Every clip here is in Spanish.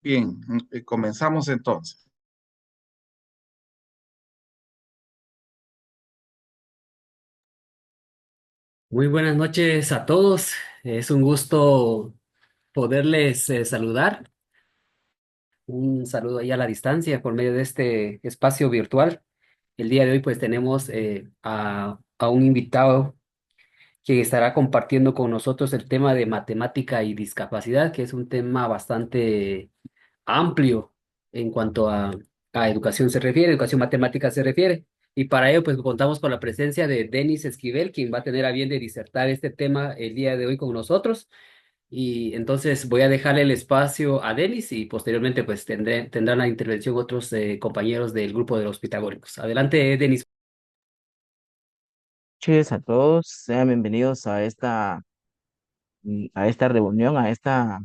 Bien, comenzamos entonces. Muy buenas noches a todos. Es un gusto poderles saludar. Un saludo ahí a la distancia por medio de este espacio virtual. El día de hoy pues tenemos a un invitado que estará compartiendo con nosotros el tema de matemática y discapacidad, que es un tema bastante amplio en cuanto a educación se refiere, educación matemática se refiere. Y para ello, pues contamos con la presencia de Denis Esquivel, quien va a tener a bien de disertar este tema el día de hoy con nosotros. Y entonces voy a dejarle el espacio a Denis y posteriormente pues tendrán la intervención otros compañeros del grupo de los pitagóricos. Adelante, Denis. Noches a todos, sean bienvenidos a esta reunión, a esta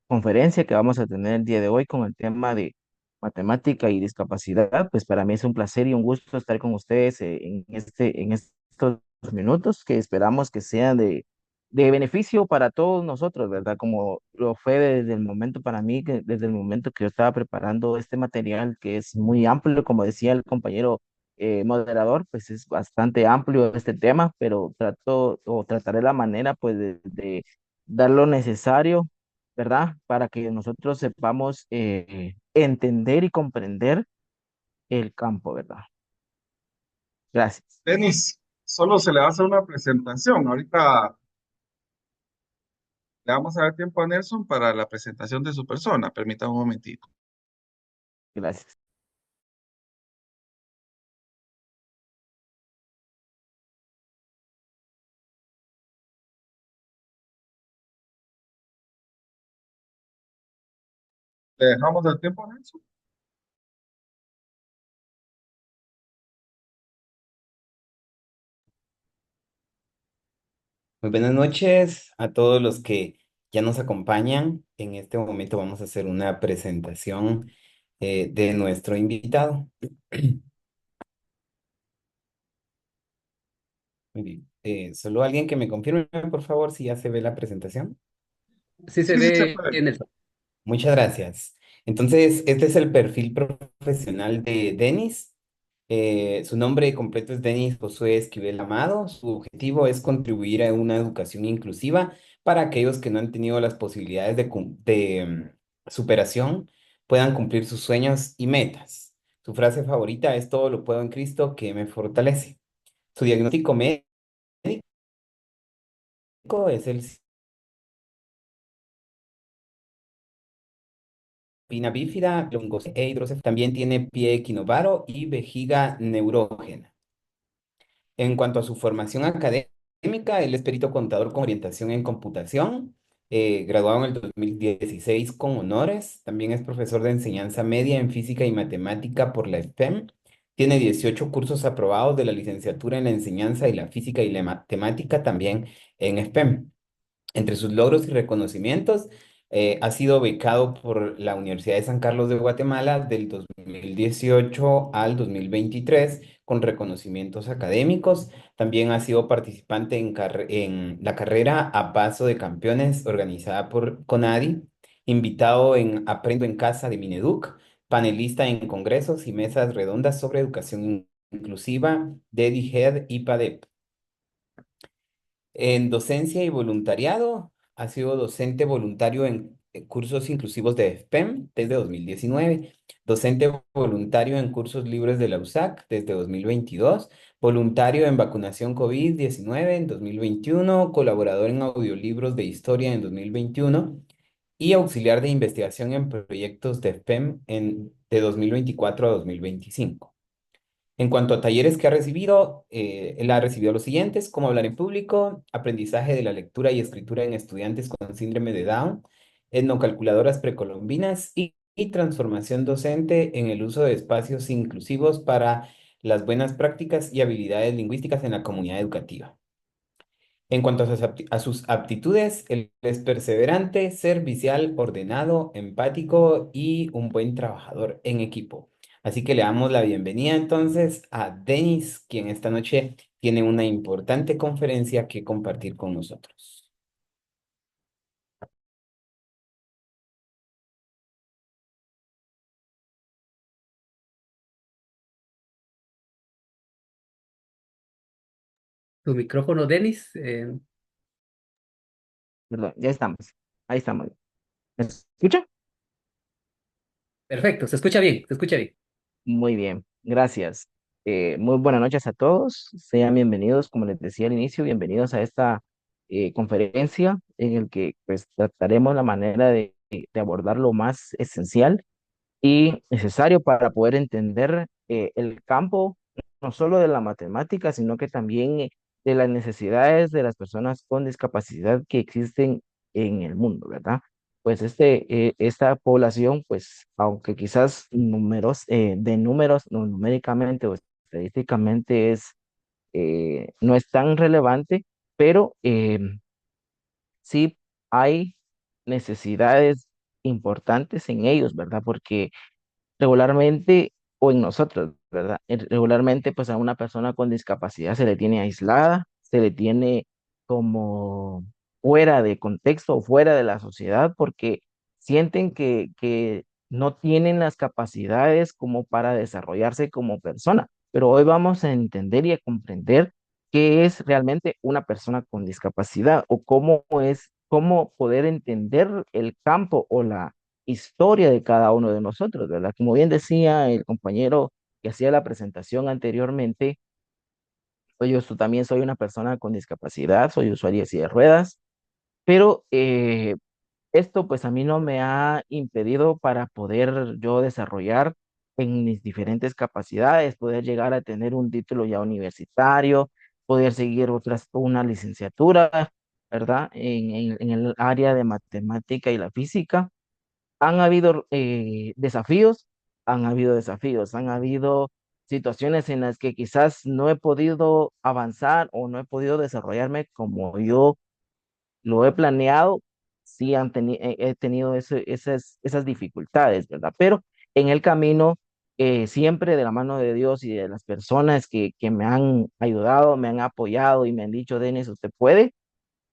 conferencia que vamos a tener el día de hoy con el tema de matemática y discapacidad. Pues para mí es un placer y un gusto estar con ustedes en estos minutos que esperamos que sean de beneficio para todos nosotros, ¿verdad? Como lo fue desde el momento para mí, desde el momento que yo estaba preparando este material que es muy amplio, como decía el compañero moderador, pues es bastante amplio este tema, pero trataré la manera pues de dar lo necesario, ¿verdad? Para que nosotros sepamos entender y comprender el campo, ¿verdad? Gracias. Denis, solo se le va a hacer una presentación. Ahorita le vamos a dar tiempo a Nelson para la presentación de su persona. Permítame un momentito. Gracias. ¿Le dejamos el tiempo a Nelson? Muy buenas noches a todos los que ya nos acompañan. En este momento vamos a hacer una presentación de nuestro invitado. Muy bien. Solo alguien que me confirme, por favor, si ya se ve la presentación. Sí se Sí, sí, se ve puede. en el... Muchas gracias. Entonces, este es el perfil profesional de Denis. Su nombre completo es Denis Josué Esquivel Amado. Su objetivo es contribuir a una educación inclusiva para aquellos que no han tenido las posibilidades de superación, puedan cumplir sus sueños y metas. Su frase favorita es todo lo puedo en Cristo que me fortalece. Su diagnóstico médico es el espina bífida, e hidrocefalia. También tiene pie equinovaro y vejiga neurógena. En cuanto a su formación académica, él es perito contador con orientación en computación, graduado en el 2016 con honores. También es profesor de enseñanza media en física y matemática por la EFEM. Tiene 18 cursos aprobados de la licenciatura en la enseñanza y la física y la matemática también en EFEM. Entre sus logros y reconocimientos, ha sido becado por la Universidad de San Carlos de Guatemala del 2018 al 2023 con reconocimientos académicos. También ha sido participante en la carrera A Paso de Campeones organizada por CONADI, invitado en Aprendo en Casa de Mineduc, panelista en congresos y mesas redondas sobre educación inclusiva de DIGED y PADEP. En docencia y voluntariado, ha sido docente voluntario en cursos inclusivos de FPEM desde 2019, docente voluntario en cursos libres de la USAC desde 2022, voluntario en vacunación COVID-19 en 2021, colaborador en audiolibros de historia en 2021 y auxiliar de investigación en proyectos de FPEM de 2024 a 2025. En cuanto a talleres que ha recibido, él ha recibido los siguientes: cómo hablar en público, aprendizaje de la lectura y escritura en estudiantes con síndrome de Down, etnocalculadoras precolombinas y transformación docente en el uso de espacios inclusivos para las buenas prácticas y habilidades lingüísticas en la comunidad educativa. En cuanto a sus aptitudes, él es perseverante, servicial, ordenado, empático y un buen trabajador en equipo. Así que le damos la bienvenida entonces a Denis, quien esta noche tiene una importante conferencia que compartir con nosotros. Tu micrófono, Denis. Perdón, ya estamos. Ahí estamos. ¿Me escucha? Perfecto, se escucha bien, se escucha bien. Muy bien, gracias. Muy buenas noches a todos. Sean bienvenidos, como les decía al inicio, bienvenidos a esta conferencia en el que pues trataremos la manera de abordar lo más esencial y necesario para poder entender el campo, no solo de la matemática, sino que también de las necesidades de las personas con discapacidad que existen en el mundo, ¿verdad? Pues esta población, pues, aunque quizás de números, no, numéricamente o estadísticamente no es tan relevante, pero sí hay necesidades importantes en ellos, ¿verdad? Porque regularmente, o en nosotros, ¿verdad? Regularmente, pues a una persona con discapacidad se le tiene aislada, se le tiene como fuera de contexto o fuera de la sociedad porque sienten que no tienen las capacidades como para desarrollarse como persona. Pero hoy vamos a entender y a comprender qué es realmente una persona con discapacidad o cómo poder entender el campo o la historia de cada uno de nosotros, ¿verdad? Como bien decía el compañero que hacía la presentación anteriormente, pues yo también soy una persona con discapacidad, soy usuario de silla de ruedas, pero esto pues a mí no me ha impedido para poder yo desarrollar en mis diferentes capacidades, poder llegar a tener un título ya universitario, poder seguir una licenciatura, ¿verdad? En el área de matemática y la física. Han habido desafíos, han habido situaciones en las que quizás no he podido avanzar o no he podido desarrollarme como yo lo he planeado, sí he tenido esas dificultades, ¿verdad? Pero en el camino, siempre de la mano de Dios y de las personas que me han ayudado, me han apoyado y me han dicho, Denis, usted puede,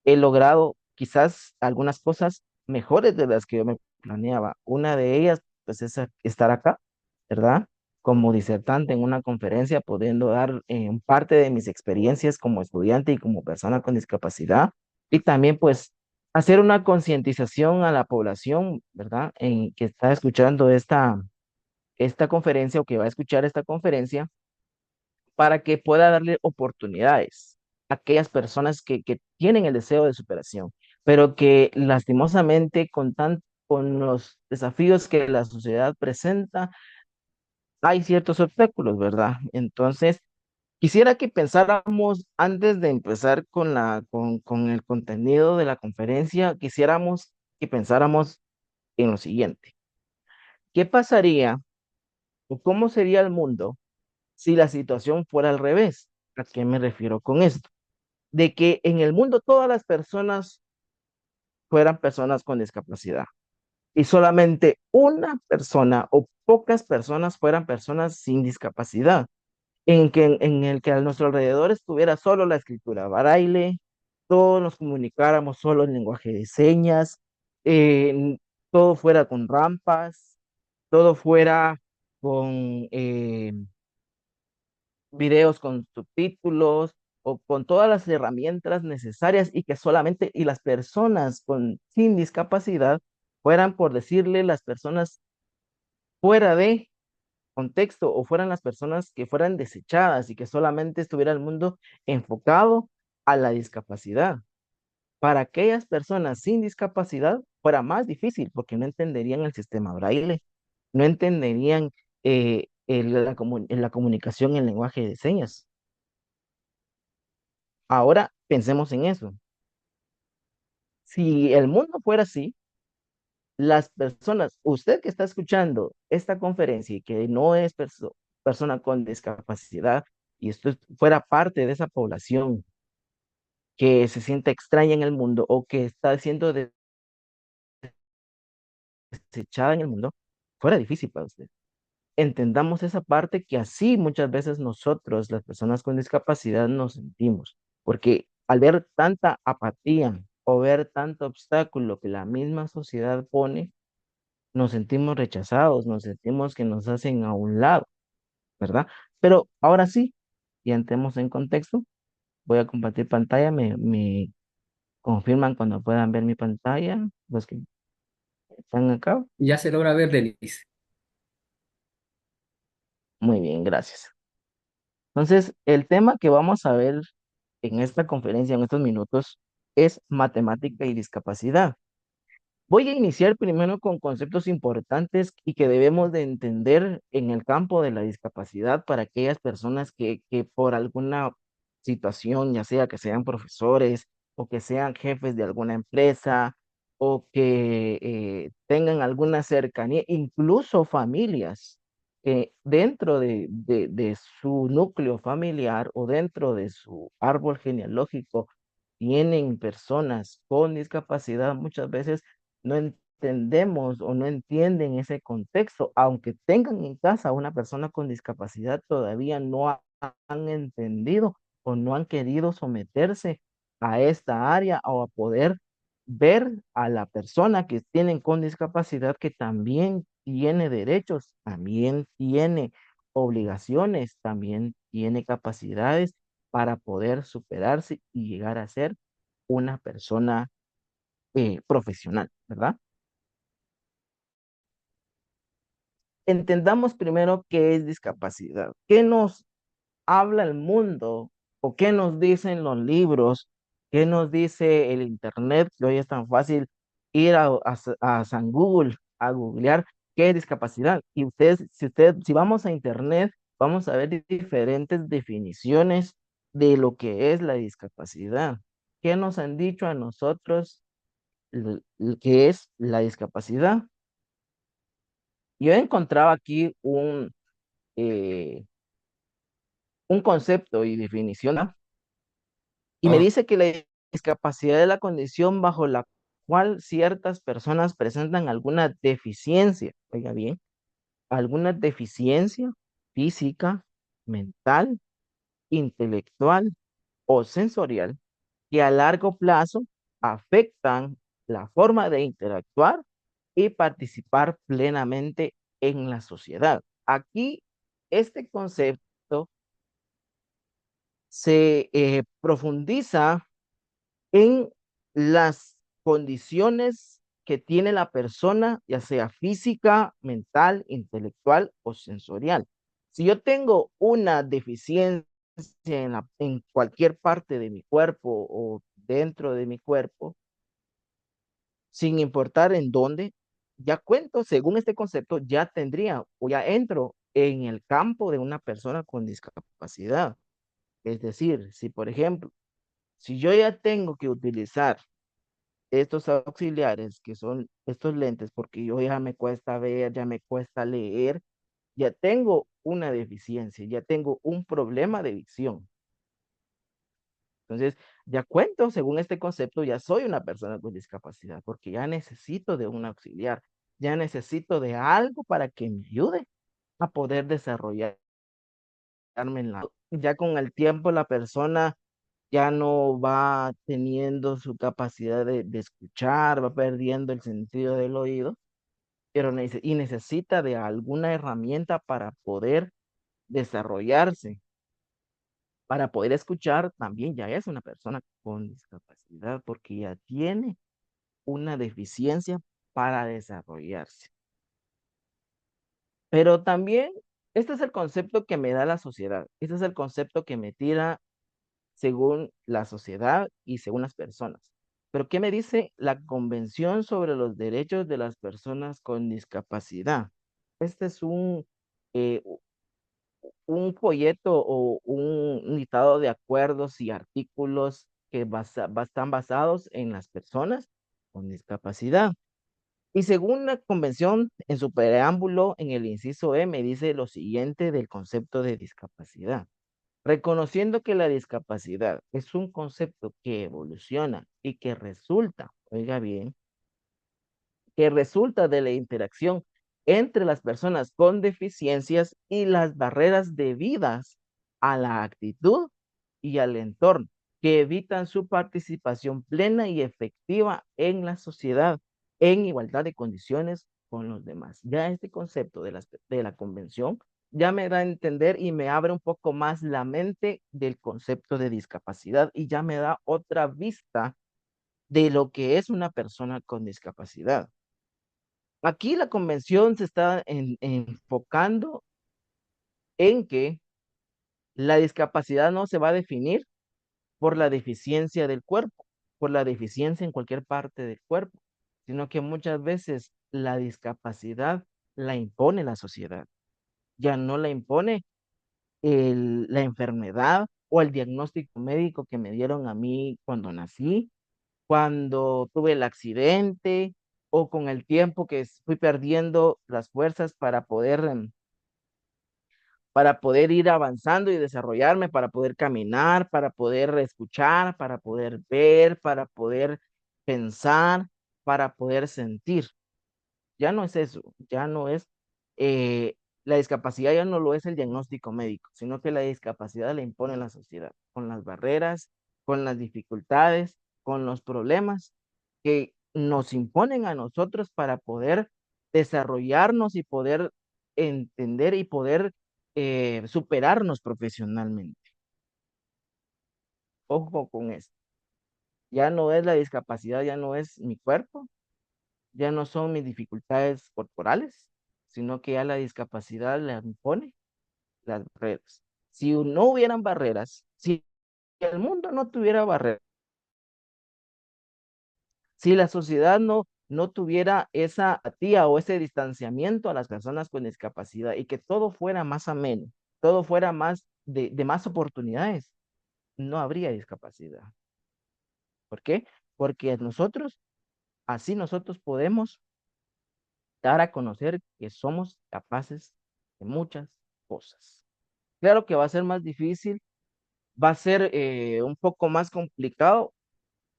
he logrado quizás algunas cosas mejores de las que yo me planeaba. Una de ellas, pues, es estar acá, ¿verdad? Como disertante en una conferencia, pudiendo dar parte de mis experiencias como estudiante y como persona con discapacidad. Y también, pues, hacer una concientización a la población, ¿verdad? En que está escuchando esta conferencia o que va a escuchar esta conferencia para que pueda darle oportunidades a aquellas personas que tienen el deseo de superación, pero que lastimosamente con los desafíos que la sociedad presenta, hay ciertos obstáculos, ¿verdad? Entonces, quisiera que pensáramos antes de empezar con el contenido de la conferencia, quisiéramos que pensáramos en lo siguiente. ¿Qué pasaría o cómo sería el mundo si la situación fuera al revés? ¿A qué me refiero con esto? De que en el mundo todas las personas fueran personas con discapacidad y solamente una persona o pocas personas fueran personas sin discapacidad, en el que a nuestro alrededor estuviera solo la escritura braille, todos nos comunicáramos solo en lenguaje de señas, eh, todo fuera con rampas, todo fuera con videos con subtítulos o con todas las herramientas necesarias y que solamente y las personas sin discapacidad fueran, por decirle, las personas fuera de contexto o fueran las personas que fueran desechadas y que solamente estuviera el mundo enfocado a la discapacidad. Para aquellas personas sin discapacidad fuera más difícil porque no entenderían el sistema braille, no entenderían la comunicación en lenguaje de señas. Ahora pensemos en eso. Si el mundo fuera así, las personas, usted que está escuchando esta conferencia y que no es persona con discapacidad, y usted fuera parte de esa población que se siente extraña en el mundo o que está siendo desechada en el mundo, fuera difícil para usted. Entendamos esa parte que así muchas veces nosotros, las personas con discapacidad, nos sentimos, porque al ver tanta apatía o ver tanto obstáculo que la misma sociedad pone, nos sentimos rechazados, nos sentimos que nos hacen a un lado, ¿verdad? Pero ahora sí, y entremos en contexto, voy a compartir pantalla, me confirman cuando puedan ver mi pantalla, los que están acá. Ya se logra ver, Denise. Muy bien, gracias. Entonces, el tema que vamos a ver en esta conferencia, en estos minutos, es matemática y discapacidad. Voy a iniciar primero con conceptos importantes y que debemos de entender en el campo de la discapacidad para aquellas personas que por alguna situación, ya sea que sean profesores o que sean jefes de alguna empresa o que tengan alguna cercanía, incluso familias, dentro de su núcleo familiar o dentro de su árbol genealógico tienen personas con discapacidad, muchas veces no entendemos o no entienden ese contexto, aunque tengan en casa una persona con discapacidad, todavía no han entendido o no han querido someterse a esta área o a poder ver a la persona que tienen con discapacidad que también tiene derechos, también tiene obligaciones, también tiene capacidades para poder superarse y llegar a ser una persona profesional, ¿verdad? Entendamos primero qué es discapacidad, qué nos habla el mundo o qué nos dicen los libros, qué nos dice el internet, que hoy es tan fácil ir a San Google, a googlear qué es discapacidad. Y si vamos a internet, vamos a ver diferentes definiciones de lo que es la discapacidad. ¿Qué nos han dicho a nosotros qué es la discapacidad? Yo encontraba aquí eh, un concepto y definición, ¿no? Y me Oh, dice que la discapacidad es la condición bajo la cual ciertas personas presentan alguna deficiencia, oiga bien, alguna deficiencia física, mental, intelectual o sensorial que a largo plazo afectan la forma de interactuar y participar plenamente en la sociedad. Aquí, este concepto se profundiza en las condiciones que tiene la persona, ya sea física, mental, intelectual o sensorial. Si yo tengo una deficiencia en cualquier parte de mi cuerpo o dentro de mi cuerpo, sin importar en dónde, ya cuento, según este concepto, ya tendría o ya entro en el campo de una persona con discapacidad. Es decir, si por ejemplo, si yo ya tengo que utilizar estos auxiliares, que son estos lentes, porque yo ya me cuesta ver, ya me cuesta leer, ya tengo una deficiencia, ya tengo un problema de visión. Entonces, ya cuento, según este concepto, ya soy una persona con discapacidad, porque ya necesito de un auxiliar, ya necesito de algo para que me ayude a poder desarrollarme en la... Ya con el tiempo la persona ya no va teniendo su capacidad de escuchar, va perdiendo el sentido del oído, pero y necesita de alguna herramienta para poder desarrollarse. Para poder escuchar, también ya es una persona con discapacidad porque ya tiene una deficiencia para desarrollarse. Pero también, este es el concepto que me da la sociedad. Este es el concepto que me tira según la sociedad y según las personas. Pero ¿qué me dice la Convención sobre los Derechos de las Personas con Discapacidad? Este es eh, un folleto o un listado de acuerdos y artículos que están basados en las personas con discapacidad. Y según la convención, en su preámbulo, en el inciso E, me dice lo siguiente del concepto de discapacidad. Reconociendo que la discapacidad es un concepto que evoluciona y que resulta, oiga bien, que resulta de la interacción entre las personas con deficiencias y las barreras debidas a la actitud y al entorno, que evitan su participación plena y efectiva en la sociedad en igualdad de condiciones con los demás. Ya este concepto de la convención ya me da a entender y me abre un poco más la mente del concepto de discapacidad y ya me da otra vista de lo que es una persona con discapacidad. Aquí la convención se está enfocando en que la discapacidad no se va a definir por la deficiencia del cuerpo, por la deficiencia en cualquier parte del cuerpo, sino que muchas veces la discapacidad la impone la sociedad, ya no la impone la enfermedad o el diagnóstico médico que me dieron a mí cuando nací, cuando tuve el accidente o con el tiempo que fui perdiendo las fuerzas para poder ir avanzando y desarrollarme, para poder caminar, para poder escuchar, para poder ver, para poder pensar, para poder sentir. Ya no es eso, ya no es, la discapacidad ya no lo es el diagnóstico médico, sino que la discapacidad la impone la sociedad, con las barreras, con las dificultades, con los problemas que nos imponen a nosotros para poder desarrollarnos y poder entender y poder superarnos profesionalmente. Ojo con esto. Ya no es la discapacidad, ya no es mi cuerpo, ya no son mis dificultades corporales, sino que ya la discapacidad le impone las barreras. Si no hubieran barreras, si el mundo no tuviera barreras, si la sociedad no tuviera esa apatía o ese distanciamiento a las personas con discapacidad y que todo fuera más ameno, todo fuera más de más oportunidades, no habría discapacidad. ¿Por qué? Porque así nosotros podemos dar a conocer que somos capaces de muchas cosas. Claro que va a ser más difícil, va a ser un poco más complicado,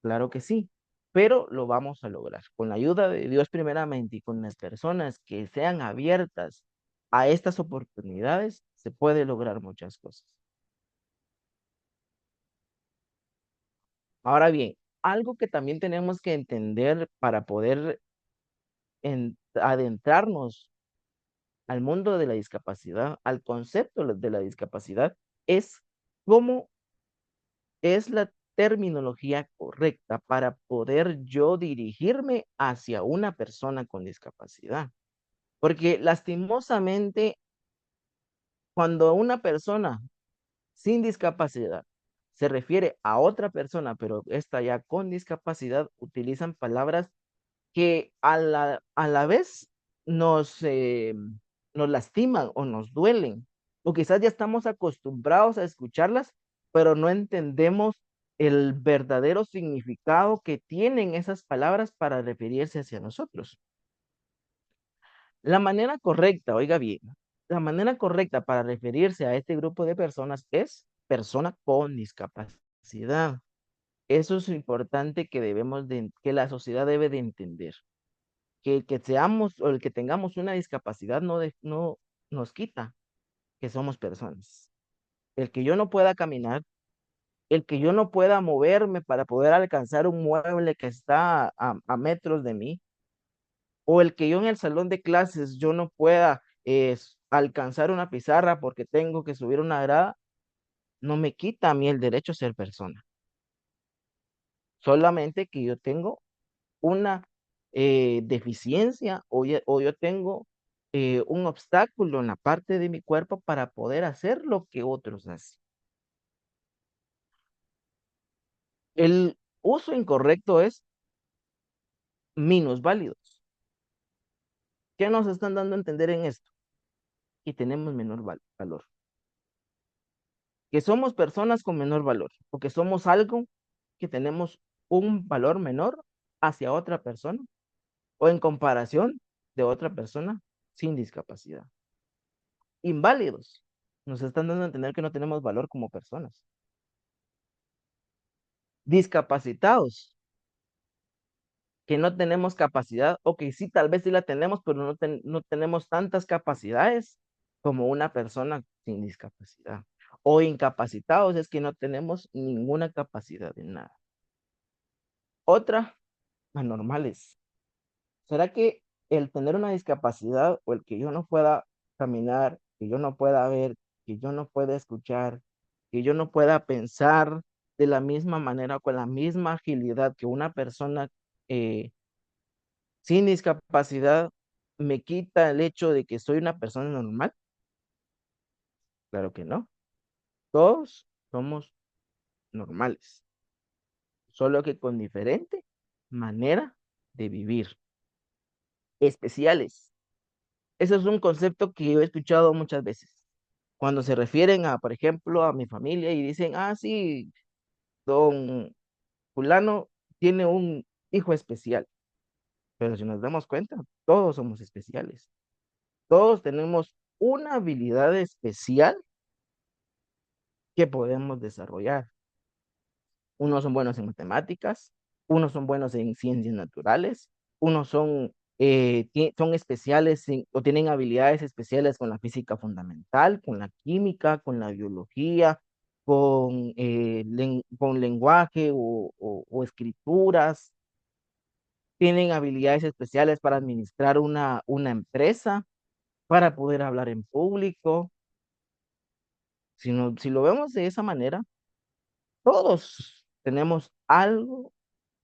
claro que sí, pero lo vamos a lograr. Con la ayuda de Dios primeramente y con las personas que sean abiertas a estas oportunidades, se puede lograr muchas cosas. Ahora bien, algo que también tenemos que entender para poder adentrarnos al mundo de la discapacidad, al concepto de la discapacidad, es cómo es la terminología correcta para poder yo dirigirme hacia una persona con discapacidad. Porque lastimosamente, cuando una persona sin discapacidad se refiere a otra persona, pero esta ya con discapacidad, utilizan palabras que a la vez nos lastiman o nos duelen, o quizás ya estamos acostumbrados a escucharlas, pero no entendemos el verdadero significado que tienen esas palabras para referirse hacia nosotros. La manera correcta, oiga bien, la manera correcta para referirse a este grupo de personas es persona con discapacidad. Eso es importante que que la sociedad debe de entender que el que seamos o el que tengamos una discapacidad no nos quita que somos personas. El que yo no pueda caminar, el que yo no pueda moverme para poder alcanzar un mueble que está a metros de mí, o el que yo en el salón de clases yo no pueda alcanzar una pizarra porque tengo que subir una grada, no me quita a mí el derecho a ser persona. Solamente que yo tengo una deficiencia o yo tengo un obstáculo en la parte de mi cuerpo para poder hacer lo que otros hacen. El uso incorrecto es minusválidos. ¿Qué nos están dando a entender en esto? Que tenemos menor valor. Que somos personas con menor valor o que somos algo que tenemos un valor menor hacia otra persona o en comparación de otra persona sin discapacidad. Inválidos. Nos están dando a entender que no tenemos valor como personas. Discapacitados, que no tenemos capacidad, o que sí, tal vez sí la tenemos, pero no tenemos tantas capacidades como una persona sin discapacidad. O incapacitados es que no tenemos ninguna capacidad de nada. Otra, anormales. ¿Será que el tener una discapacidad o el que yo no pueda caminar, que yo no pueda ver, que yo no pueda escuchar, que yo no pueda pensar de la misma manera, con la misma agilidad que una persona eh, sin discapacidad, me quita el hecho de que soy una persona normal. Claro que no. Todos somos normales, solo que con diferente manera de vivir, especiales. Ese es un concepto que yo he escuchado muchas veces. Cuando se refieren a, por ejemplo, a mi familia y dicen, ah, sí, don fulano tiene un hijo especial. Pero si nos damos cuenta, todos somos especiales. Todos tenemos una habilidad especial que podemos desarrollar. Unos son buenos en matemáticas, unos son buenos en ciencias naturales, unos son especiales o tienen habilidades especiales con la física fundamental, con la química, con la biología, con lenguaje o escrituras. Tienen habilidades especiales para administrar una empresa, para poder hablar en público. Si lo vemos de esa manera, todos tenemos algo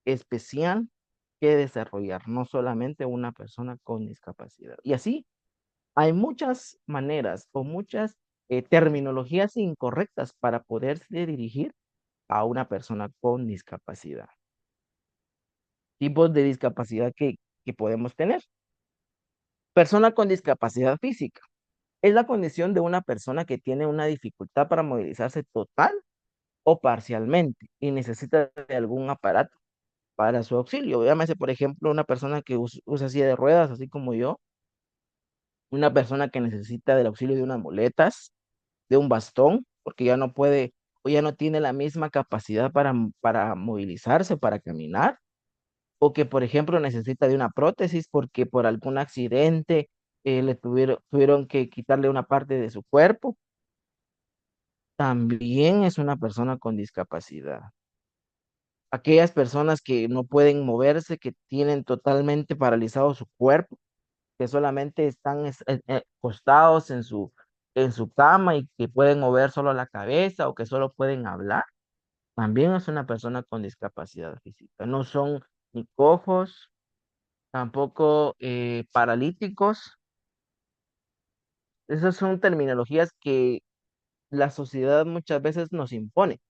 especial que desarrollar, no solamente una persona con discapacidad. Y así hay muchas maneras o muchas terminologías incorrectas para poderse dirigir a una persona con discapacidad. Tipos de discapacidad que podemos tener. Persona con discapacidad física. Es la condición de una persona que tiene una dificultad para movilizarse total o parcialmente y necesita de algún aparato para su auxilio. Llámese, por ejemplo, una persona que usa silla de ruedas, así como yo, una persona que necesita del auxilio de unas muletas, de un bastón, porque ya no puede o ya no tiene la misma capacidad para movilizarse, para caminar, o que, por ejemplo, necesita de una prótesis porque por algún accidente tuvieron que quitarle una parte de su cuerpo, también es una persona con discapacidad. Aquellas personas que no pueden moverse, que tienen totalmente paralizado su cuerpo, que solamente están acostados en su cama y que pueden mover solo la cabeza o que solo pueden hablar, también es una persona con discapacidad física. No son ni cojos, tampoco paralíticos. Esas son terminologías que la sociedad muchas veces nos impone,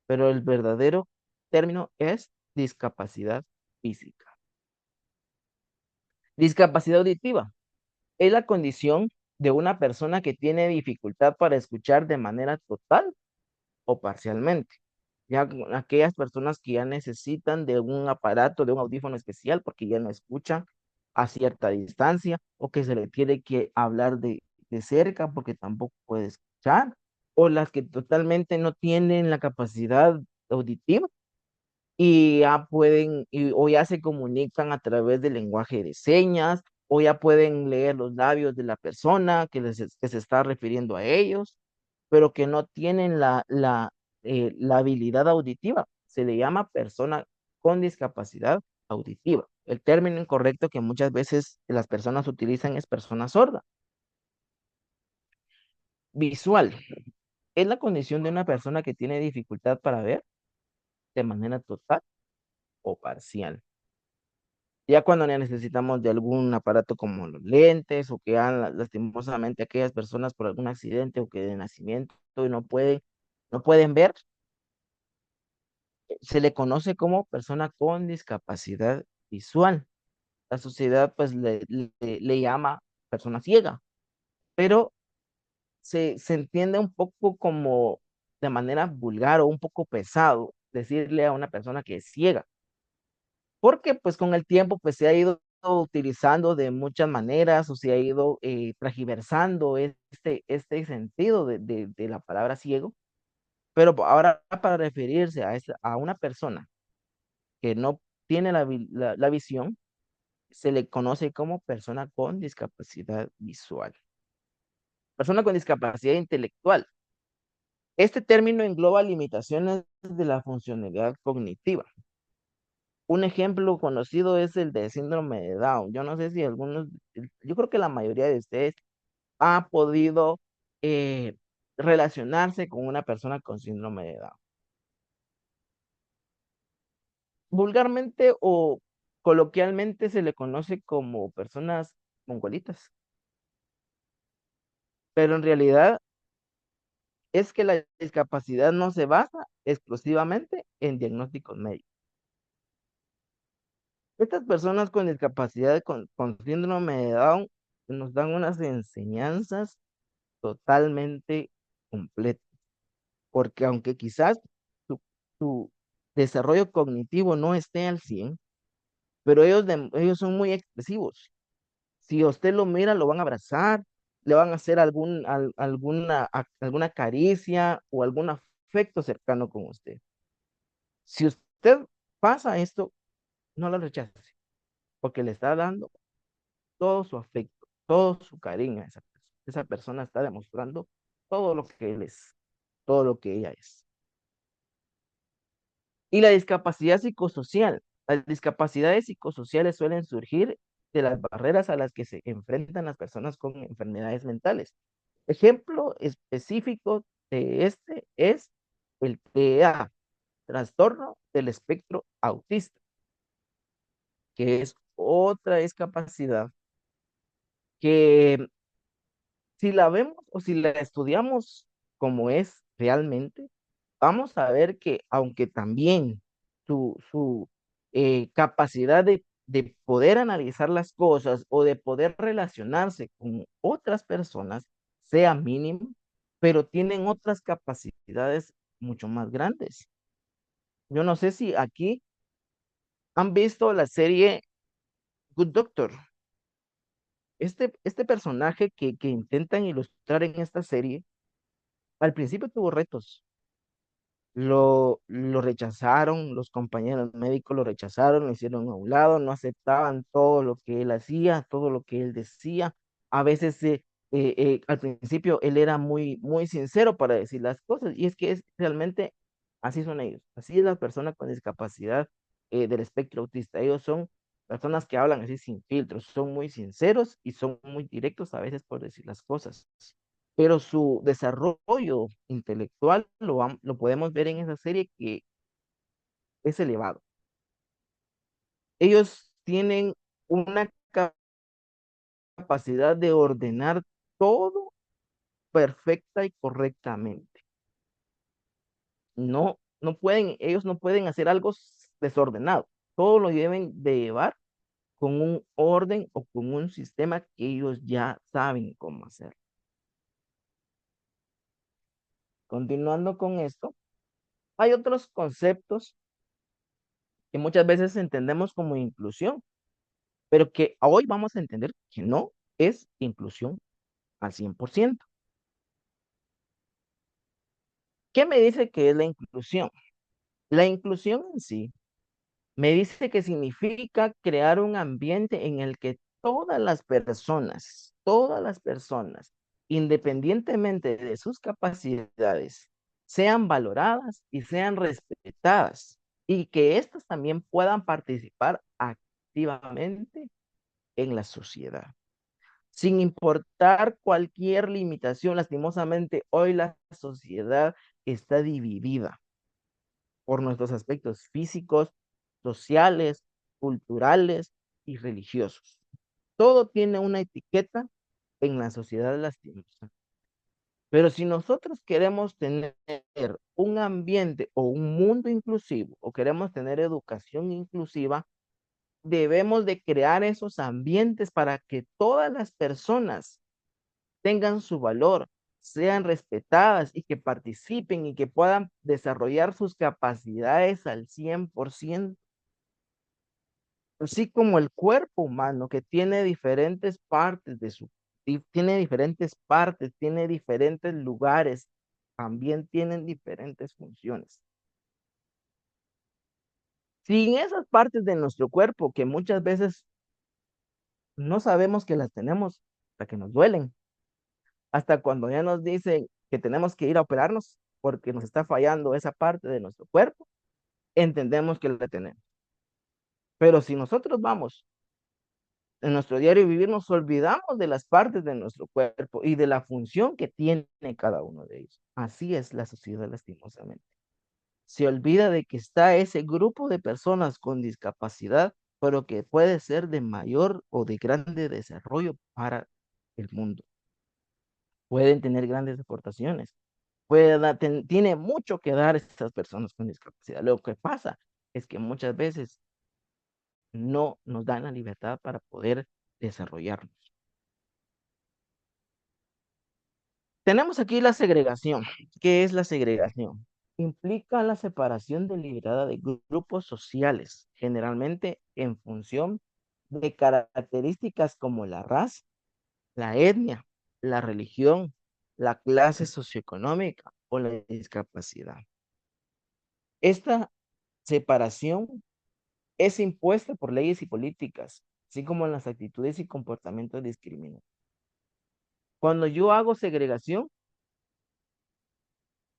pero el verdadero término es discapacidad física. Discapacidad auditiva es la condición de una persona que tiene dificultad para escuchar de manera total o parcialmente. Ya aquellas personas que ya necesitan de un aparato, de un audífono especial porque ya no escuchan a cierta distancia o que se le tiene que hablar de cerca porque tampoco puede escuchar, o las que totalmente no tienen la capacidad auditiva y ya pueden, o ya se comunican a través del lenguaje de señas, o ya pueden leer los labios de la persona que se está refiriendo a ellos, pero que no tienen la habilidad auditiva. Se le llama persona con discapacidad auditiva. El término incorrecto que muchas veces las personas utilizan es persona sorda. Visual es la condición de una persona que tiene dificultad para ver de manera total o parcial. Ya cuando necesitamos de algún aparato como los lentes o que han lastimosamente aquellas personas por algún accidente o que de nacimiento y no pueden ver, se le conoce como persona con discapacidad visual. La sociedad pues le llama persona ciega, pero se entiende un poco como de manera vulgar o un poco pesado decirle a una persona que es ciega porque pues con el tiempo pues se ha ido utilizando de muchas maneras o se ha ido transgiversando este sentido de la palabra ciego, pero ahora para referirse a una persona que no tiene la visión, se le conoce como persona con discapacidad visual. Persona con discapacidad intelectual. Este término engloba limitaciones de la funcionalidad cognitiva. Un ejemplo conocido es el de síndrome de Down. Yo no sé si algunos, yo creo que la mayoría de ustedes ha podido relacionarse con una persona con síndrome de Down. Vulgarmente o coloquialmente se le conoce como personas mongolitas, pero en realidad es que la discapacidad no se basa exclusivamente en diagnósticos médicos. Estas personas con discapacidad, con síndrome de Down, nos dan unas enseñanzas totalmente completas, porque aunque quizás su, su desarrollo cognitivo no esté al 100, pero ellos son muy expresivos. Si usted lo mira, lo van a abrazar, le van a hacer alguna caricia o algún afecto cercano con usted. Si usted pasa esto, no lo rechace, porque le está dando todo su afecto, todo su cariño a esa persona. Esa persona está demostrando todo lo que él es, todo lo que ella es. Y la discapacidad psicosocial. Las discapacidades psicosociales suelen surgir de las barreras a las que se enfrentan las personas con enfermedades mentales. Ejemplo específico de este es el TEA, trastorno del espectro autista, que es otra discapacidad que si la vemos o si la estudiamos como es realmente, vamos a ver que aunque también su capacidad de poder analizar las cosas o de poder relacionarse con otras personas sea mínimo, pero tienen otras capacidades mucho más grandes. Yo no sé si aquí han visto la serie Good Doctor. Este personaje que intentan ilustrar en esta serie, al principio tuvo retos. Lo rechazaron, los compañeros médicos lo rechazaron, lo hicieron a un lado, no aceptaban todo lo que él hacía, todo lo que él decía. A veces, al principio, él era muy, muy sincero para decir las cosas, y es que es realmente así son ellos, así es la persona con discapacidad del espectro autista. Ellos son personas que hablan así sin filtros, son muy sinceros y son muy directos a veces por decir las cosas, pero su desarrollo intelectual lo podemos ver en esa serie que es elevado. Ellos tienen una capacidad de ordenar todo perfecta y correctamente. Ellos no pueden hacer algo desordenado. Todo lo deben de llevar con un orden o con un sistema que ellos ya saben cómo hacer. Continuando con esto, hay otros conceptos que muchas veces entendemos como inclusión, pero que hoy vamos a entender que no es inclusión al 100%. ¿Qué me dice que es la inclusión? La inclusión en sí me dice que significa crear un ambiente en el que todas las personas, independientemente de sus capacidades, sean valoradas y sean respetadas, y que éstas también puedan participar activamente en la sociedad, sin importar cualquier limitación. Lastimosamente, hoy la sociedad está dividida por nuestros aspectos físicos, sociales, culturales y religiosos. Todo tiene una etiqueta en la sociedad lastimosa. Pero si nosotros queremos tener un ambiente o un mundo inclusivo, o queremos tener educación inclusiva, debemos de crear esos ambientes para que todas las personas tengan su valor, sean respetadas y que participen y que puedan desarrollar sus capacidades al 100%. Así como el cuerpo humano que tiene diferentes partes tiene diferentes partes, tiene diferentes lugares, también tienen diferentes funciones. Si en esas partes de nuestro cuerpo que muchas veces no sabemos que las tenemos hasta que nos duelen, hasta cuando ya nos dicen que tenemos que ir a operarnos porque nos está fallando esa parte de nuestro cuerpo, entendemos que la tenemos. Pero si nosotros vamos en nuestro diario vivir nos olvidamos de las partes de nuestro cuerpo y de la función que tiene cada uno de ellos. Así es la sociedad, lastimosamente. Se olvida de que está ese grupo de personas con discapacidad, pero que puede ser de mayor o de grande desarrollo para el mundo. Pueden tener grandes aportaciones. Tiene mucho que dar estas personas con discapacidad. Lo que pasa es que muchas veces no nos dan la libertad para poder desarrollarnos. Tenemos aquí la segregación. ¿Qué es la segregación? Implica la separación deliberada de grupos sociales, generalmente en función de características como la raza, la etnia, la religión, la clase socioeconómica o la discapacidad. Esta separación es impuesta por leyes y políticas, así como en las actitudes y comportamientos discriminatorios. Cuando yo hago segregación,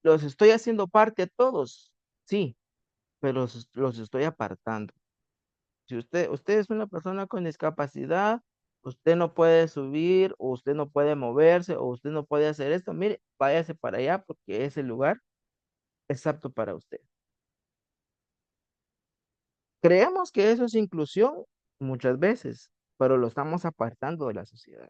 los estoy haciendo parte a todos, sí, pero los estoy apartando. Si usted es una persona con discapacidad, usted no puede subir, o usted no puede moverse, o usted no puede hacer esto, mire, váyase para allá porque ese lugar es apto para usted. Creemos que eso es inclusión muchas veces, pero lo estamos apartando de la sociedad.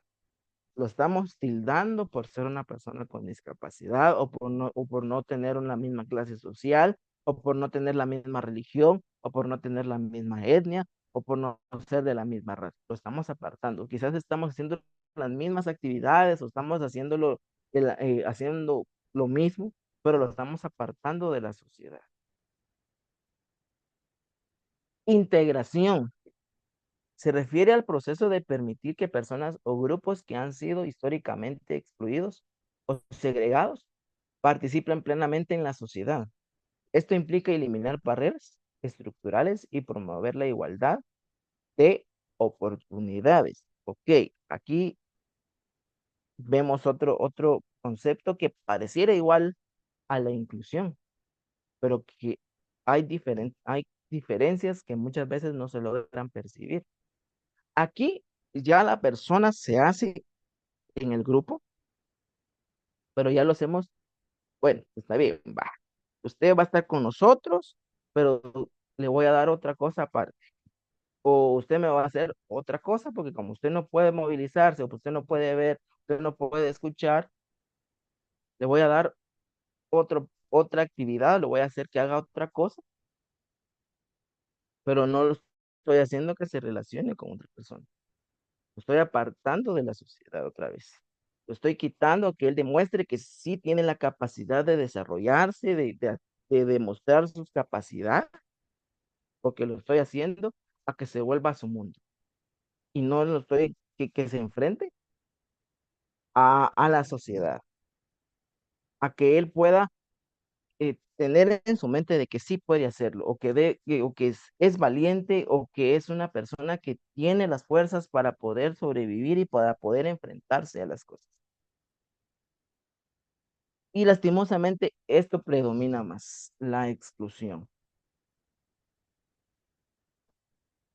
Lo estamos tildando por ser una persona con discapacidad o por no tener una misma clase social o por no tener la misma religión o por no tener la misma etnia o por no ser de la misma raza. Lo estamos apartando. Quizás estamos haciendo las mismas actividades o estamos haciendo lo mismo, pero lo estamos apartando de la sociedad. Integración. Se refiere al proceso de permitir que personas o grupos que han sido históricamente excluidos o segregados participen plenamente en la sociedad. Esto implica eliminar barreras estructurales y promover la igualdad de oportunidades. Ok, aquí vemos otro concepto que pareciera igual a la inclusión, pero que hay diferencias que muchas veces no se logran percibir. Aquí ya la persona se hace en el grupo, pero ya lo hacemos, bueno, está bien, va. Usted va a estar con nosotros, pero le voy a dar otra cosa aparte. O usted me va a hacer otra cosa, porque como usted no puede movilizarse, o usted no puede ver, usted no puede escuchar, le voy a dar otra actividad, le voy a hacer que haga otra cosa, pero no lo estoy haciendo que se relacione con otra persona. Lo estoy apartando de la sociedad otra vez. Lo estoy quitando que él demuestre que sí tiene la capacidad de desarrollarse, de demostrar sus capacidades, porque lo estoy haciendo a que se vuelva a su mundo. Y no lo estoy, que se enfrente a la sociedad, a que él pueda tener en su mente de que sí puede hacerlo, o que es valiente, o que es una persona que tiene las fuerzas para poder sobrevivir y para poder enfrentarse a las cosas. Y lastimosamente esto predomina más, la exclusión.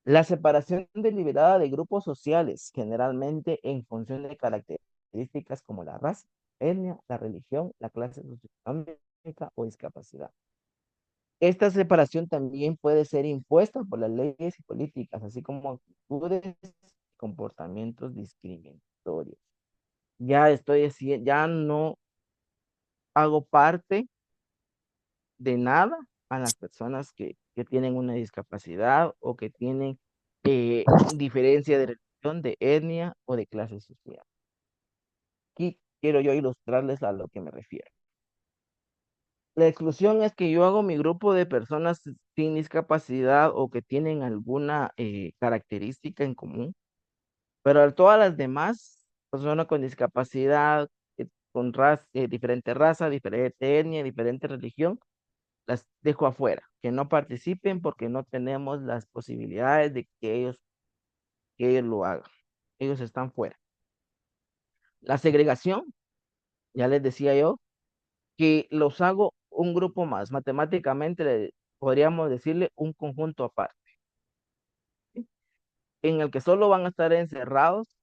La separación deliberada de grupos sociales, generalmente en función de características como la raza, etnia, la religión, la clase socioeconómica o discapacidad. Esta separación también puede ser impuesta por las leyes y políticas, así como actitudes y comportamientos discriminatorios. Ya no hago parte de nada a las personas que tienen una discapacidad o que tienen diferencia de religión, de etnia o de clase social. Aquí quiero yo ilustrarles a lo que me refiero. La exclusión es que yo hago mi grupo de personas sin discapacidad o que tienen alguna característica en común, pero a todas las demás personas con discapacidad, con diferente raza, diferente etnia, diferente religión, las dejo afuera, que no participen porque no tenemos las posibilidades de que ellos lo hagan. Ellos están fuera. La segregación, ya les decía yo, que los hago un grupo más. Matemáticamente podríamos decirle un conjunto aparte. ¿Sí? en el que solo van a estar encerrados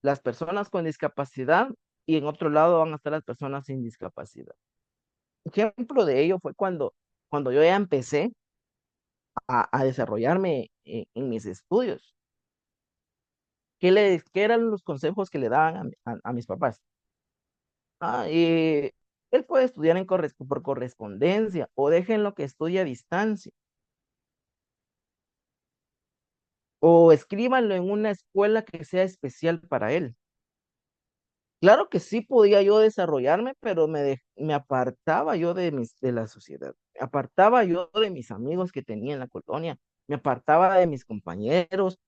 las personas con discapacidad y en otro lado van a estar las personas sin discapacidad. Ejemplo de ello fue cuando yo ya empecé a desarrollarme en mis estudios. ¿Qué eran los consejos que le daban a mis papás? Él puede estudiar por correspondencia o déjenlo que estudie a distancia o escríbanlo en una escuela que sea especial para él. Claro que sí podía yo desarrollarme, pero me apartaba yo de la sociedad, me apartaba yo de mis amigos que tenía en la colonia, me apartaba de mis compañeros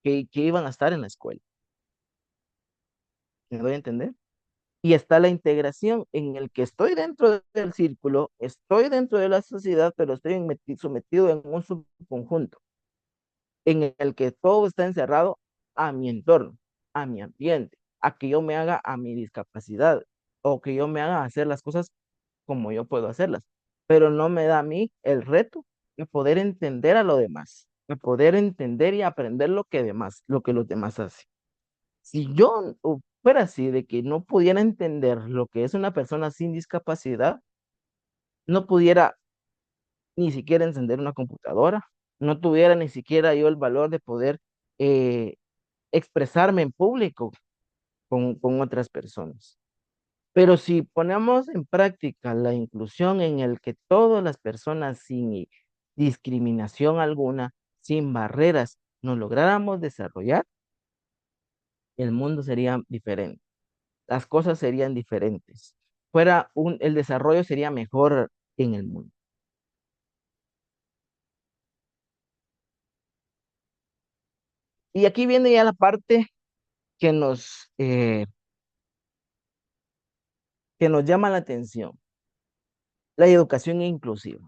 que iban a estar en la escuela. ¿Me doy a entender? Y está la integración en el que estoy dentro del círculo, estoy dentro de la sociedad, pero estoy sometido en un subconjunto en el que todo está encerrado a mi entorno, a mi ambiente, a que yo me haga a mi discapacidad o que yo me haga hacer las cosas como yo puedo hacerlas, pero no me da a mí el reto de poder entender a lo demás, de poder entender y aprender lo que los demás hacen. Si yo fuera así, de que no pudiera entender lo que es una persona sin discapacidad, no pudiera ni siquiera encender una computadora, no tuviera ni siquiera yo el valor de poder eh, expresarme en público con otras personas. Pero si ponemos en práctica la inclusión en el que todas las personas sin discriminación alguna, sin barreras, nos lográramos desarrollar, el mundo sería diferente, las cosas serían diferentes, el desarrollo sería mejor en el mundo. Y aquí viene ya la parte que que nos llama la atención, la educación inclusiva.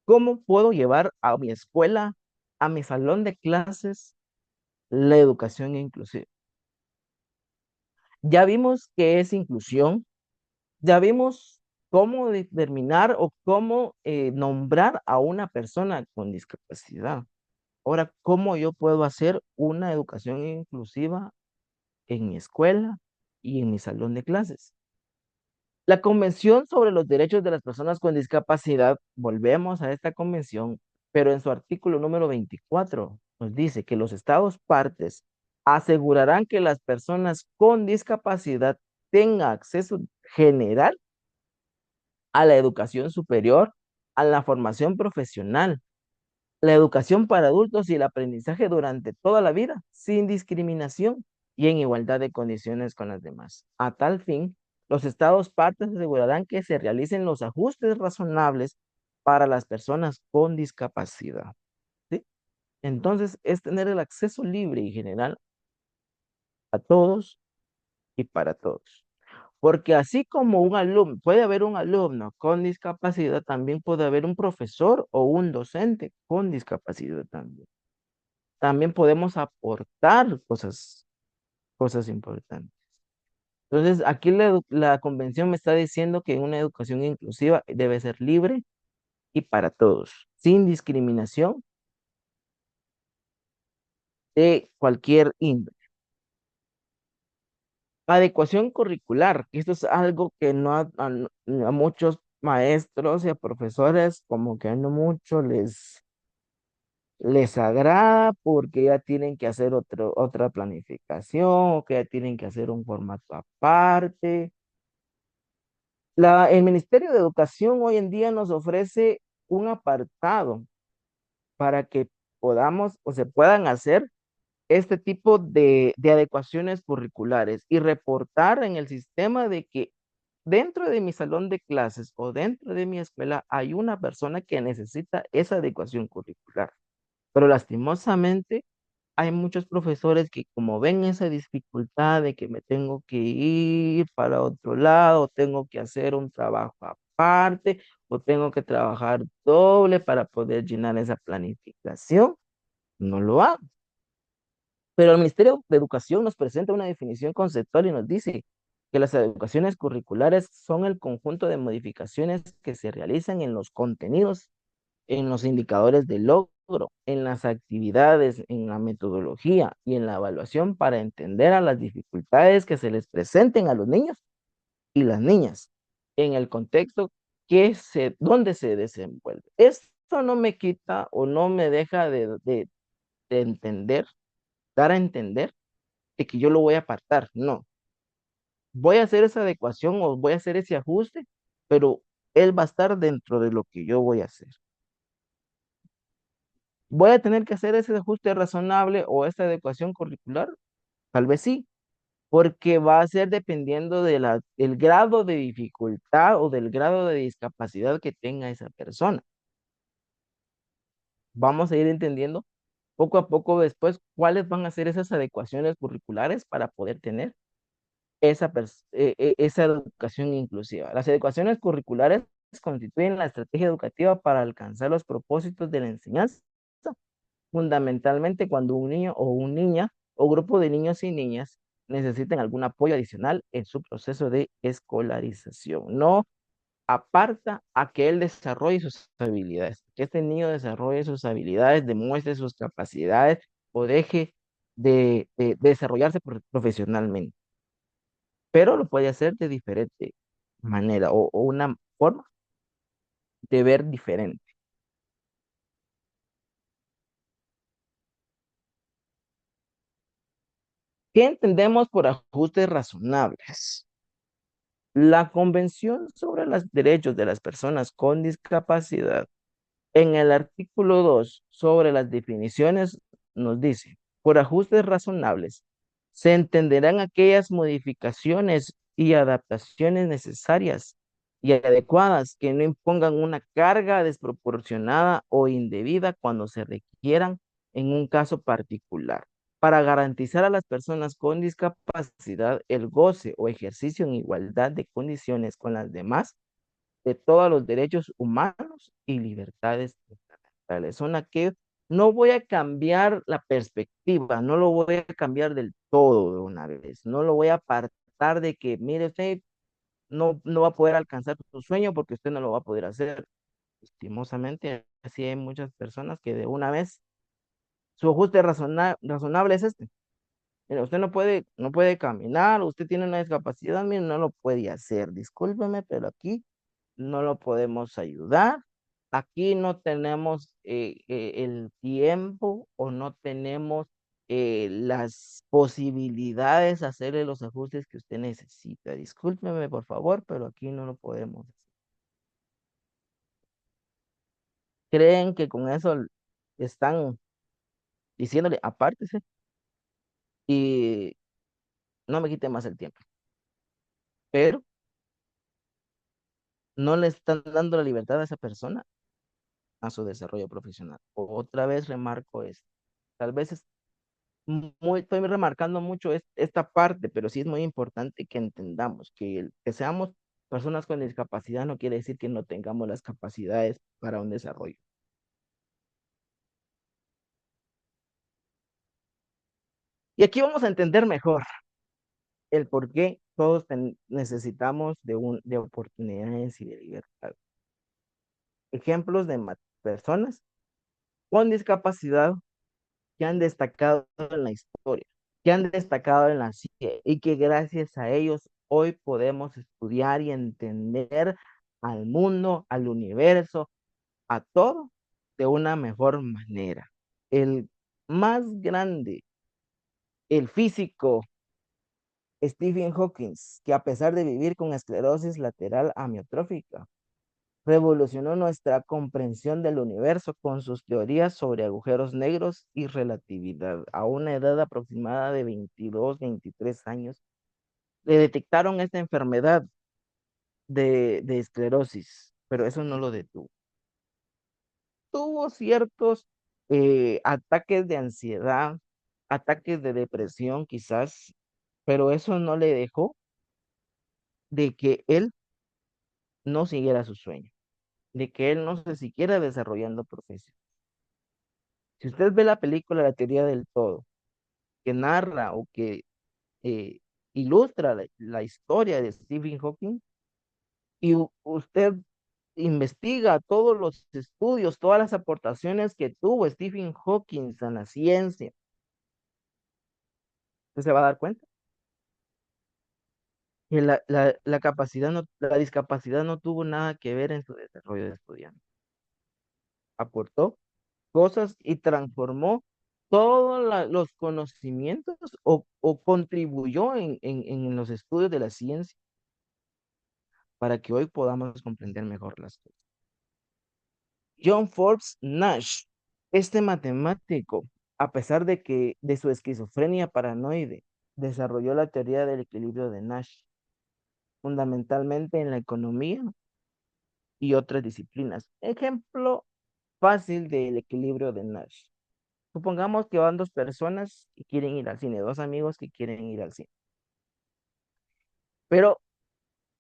¿Cómo puedo llevar a mi escuela, a mi salón de clases, la educación inclusiva? Ya vimos qué es inclusión, ya vimos cómo determinar o cómo nombrar a una persona con discapacidad. Ahora, ¿cómo yo puedo hacer una educación inclusiva en mi escuela y en mi salón de clases? La Convención sobre los Derechos de las Personas con Discapacidad, volvemos a esta convención, pero en su artículo número 24 nos dice que los estados partes asegurarán que las personas con discapacidad tengan acceso general a la educación superior, a la formación profesional, la educación para adultos y el aprendizaje durante toda la vida, sin discriminación y en igualdad de condiciones con las demás. A tal fin, los estados partes asegurarán que se realicen los ajustes razonables para las personas con discapacidad. ¿Sí? Entonces, es tener el acceso libre y general a todos y para todos. Porque así como puede haber un alumno con discapacidad, también puede haber un profesor o un docente con discapacidad también. También podemos aportar cosas importantes. Entonces, aquí la convención me está diciendo que una educación inclusiva debe ser libre y para todos, sin discriminación de cualquier índole. Adecuación curricular, esto es algo que no a muchos maestros y a profesores como que no mucho les agrada porque ya tienen que hacer otra planificación o que ya tienen que hacer un formato aparte. El Ministerio de Educación hoy en día nos ofrece un apartado para que podamos o se puedan hacer este tipo de adecuaciones curriculares y reportar en el sistema de que dentro de mi salón de clases o dentro de mi escuela hay una persona que necesita esa adecuación curricular. Pero lastimosamente hay muchos profesores que como ven esa dificultad de que me tengo que ir para otro lado, tengo que hacer un trabajo aparte o tengo que trabajar doble para poder llenar esa planificación, no lo hago. Pero el Ministerio de Educación nos presenta una definición conceptual y nos dice que las educaciones curriculares son el conjunto de modificaciones que se realizan en los contenidos, en los indicadores de logro en las actividades, en la metodología y en la evaluación para entender a las dificultades que se les presenten a los niños y las niñas en el contexto donde se desenvuelve. Esto no me quita o no me deja de entender, dar a entender de que yo lo voy a apartar. No, voy a hacer esa adecuación o voy a hacer ese ajuste, pero él va a estar dentro de lo que yo voy a hacer. ¿Voy a tener que hacer ese ajuste razonable o esta adecuación curricular? Tal vez sí, porque va a ser dependiendo del grado de dificultad o del grado de discapacidad que tenga esa persona. Vamos a ir entendiendo poco a poco después cuáles van a ser esas adecuaciones curriculares para poder tener esa educación inclusiva. Las adecuaciones curriculares constituyen la estrategia educativa para alcanzar los propósitos de la enseñanza, fundamentalmente cuando un niño o una niña o grupo de niños y niñas necesiten algún apoyo adicional en su proceso de escolarización. No aparta a que él desarrolle sus habilidades, que este niño desarrolle sus habilidades, demuestre sus capacidades o deje de desarrollarse profesionalmente, pero lo puede hacer de diferente manera o una forma de ver diferente. ¿Qué entendemos por ajustes razonables? La Convención sobre los Derechos de las Personas con Discapacidad, en el artículo 2 sobre las definiciones, nos dice, por ajustes razonables, se entenderán aquellas modificaciones y adaptaciones necesarias y adecuadas que no impongan una carga desproporcionada o indebida cuando se requieran en un caso particular, para garantizar a las personas con discapacidad el goce o ejercicio en igualdad de condiciones con las demás de todos los derechos humanos y libertades fundamentales. Son aquellos, no voy a cambiar la perspectiva, no lo voy a cambiar del todo de una vez, no lo voy a apartar de que, mire usted, no va a poder alcanzar su sueño porque usted no lo va a poder hacer. Lastimosamente, así hay muchas personas que de una vez su ajuste razonable es este. Mira, usted no puede caminar, usted tiene una discapacidad, mire, no lo puede hacer. Discúlpeme, pero aquí no lo podemos ayudar. Aquí no tenemos el tiempo o no tenemos las posibilidades de hacerle los ajustes que usted necesita. Discúlpeme, por favor, pero aquí no lo podemos hacer. ¿Creen que con eso están diciéndole apártese y no me quite más el tiempo? Pero no le están dando la libertad a esa persona a su desarrollo profesional. Otra vez remarco esto. Tal vez estoy remarcando mucho esta parte, pero sí es muy importante que entendamos que seamos personas con discapacidad no quiere decir que no tengamos las capacidades para un desarrollo. Y aquí vamos a entender mejor el por qué todos necesitamos de oportunidades y de libertad. Ejemplos de personas con discapacidad que han destacado en la historia, que han destacado en la ciencia y que gracias a ellos hoy podemos estudiar y entender al mundo, al universo, a todo de una mejor manera. El más grande, el físico Stephen Hawking, que a pesar de vivir con esclerosis lateral amiotrófica, revolucionó nuestra comprensión del universo con sus teorías sobre agujeros negros y relatividad. A una edad aproximada de 22, 23 años, le detectaron esta enfermedad de esclerosis, pero eso no lo detuvo. Tuvo ciertos ataques de ansiedad, ataques de depresión quizás, pero eso no le dejó de que él no siguiera su sueño, de que él no se siguiera desarrollando profesión. Si usted ve la película La teoría del todo, que narra o que eh, ilustra la historia de Stephen Hawking, y usted investiga todos los estudios, todas las aportaciones que tuvo Stephen Hawking a la ciencia, usted se va a dar cuenta que la capacidad no, la discapacidad no tuvo nada que ver en su desarrollo de estudiante. Aportó cosas y transformó todos los conocimientos o contribuyó en los estudios de la ciencia para que hoy podamos comprender mejor las cosas. John Forbes Nash, este matemático, a pesar de que de su esquizofrenia paranoide, desarrolló la teoría del equilibrio de Nash, fundamentalmente en la economía y otras disciplinas. Ejemplo fácil del equilibrio de Nash. Supongamos que van dos personas que quieren ir al cine, dos amigos que quieren ir al cine. Pero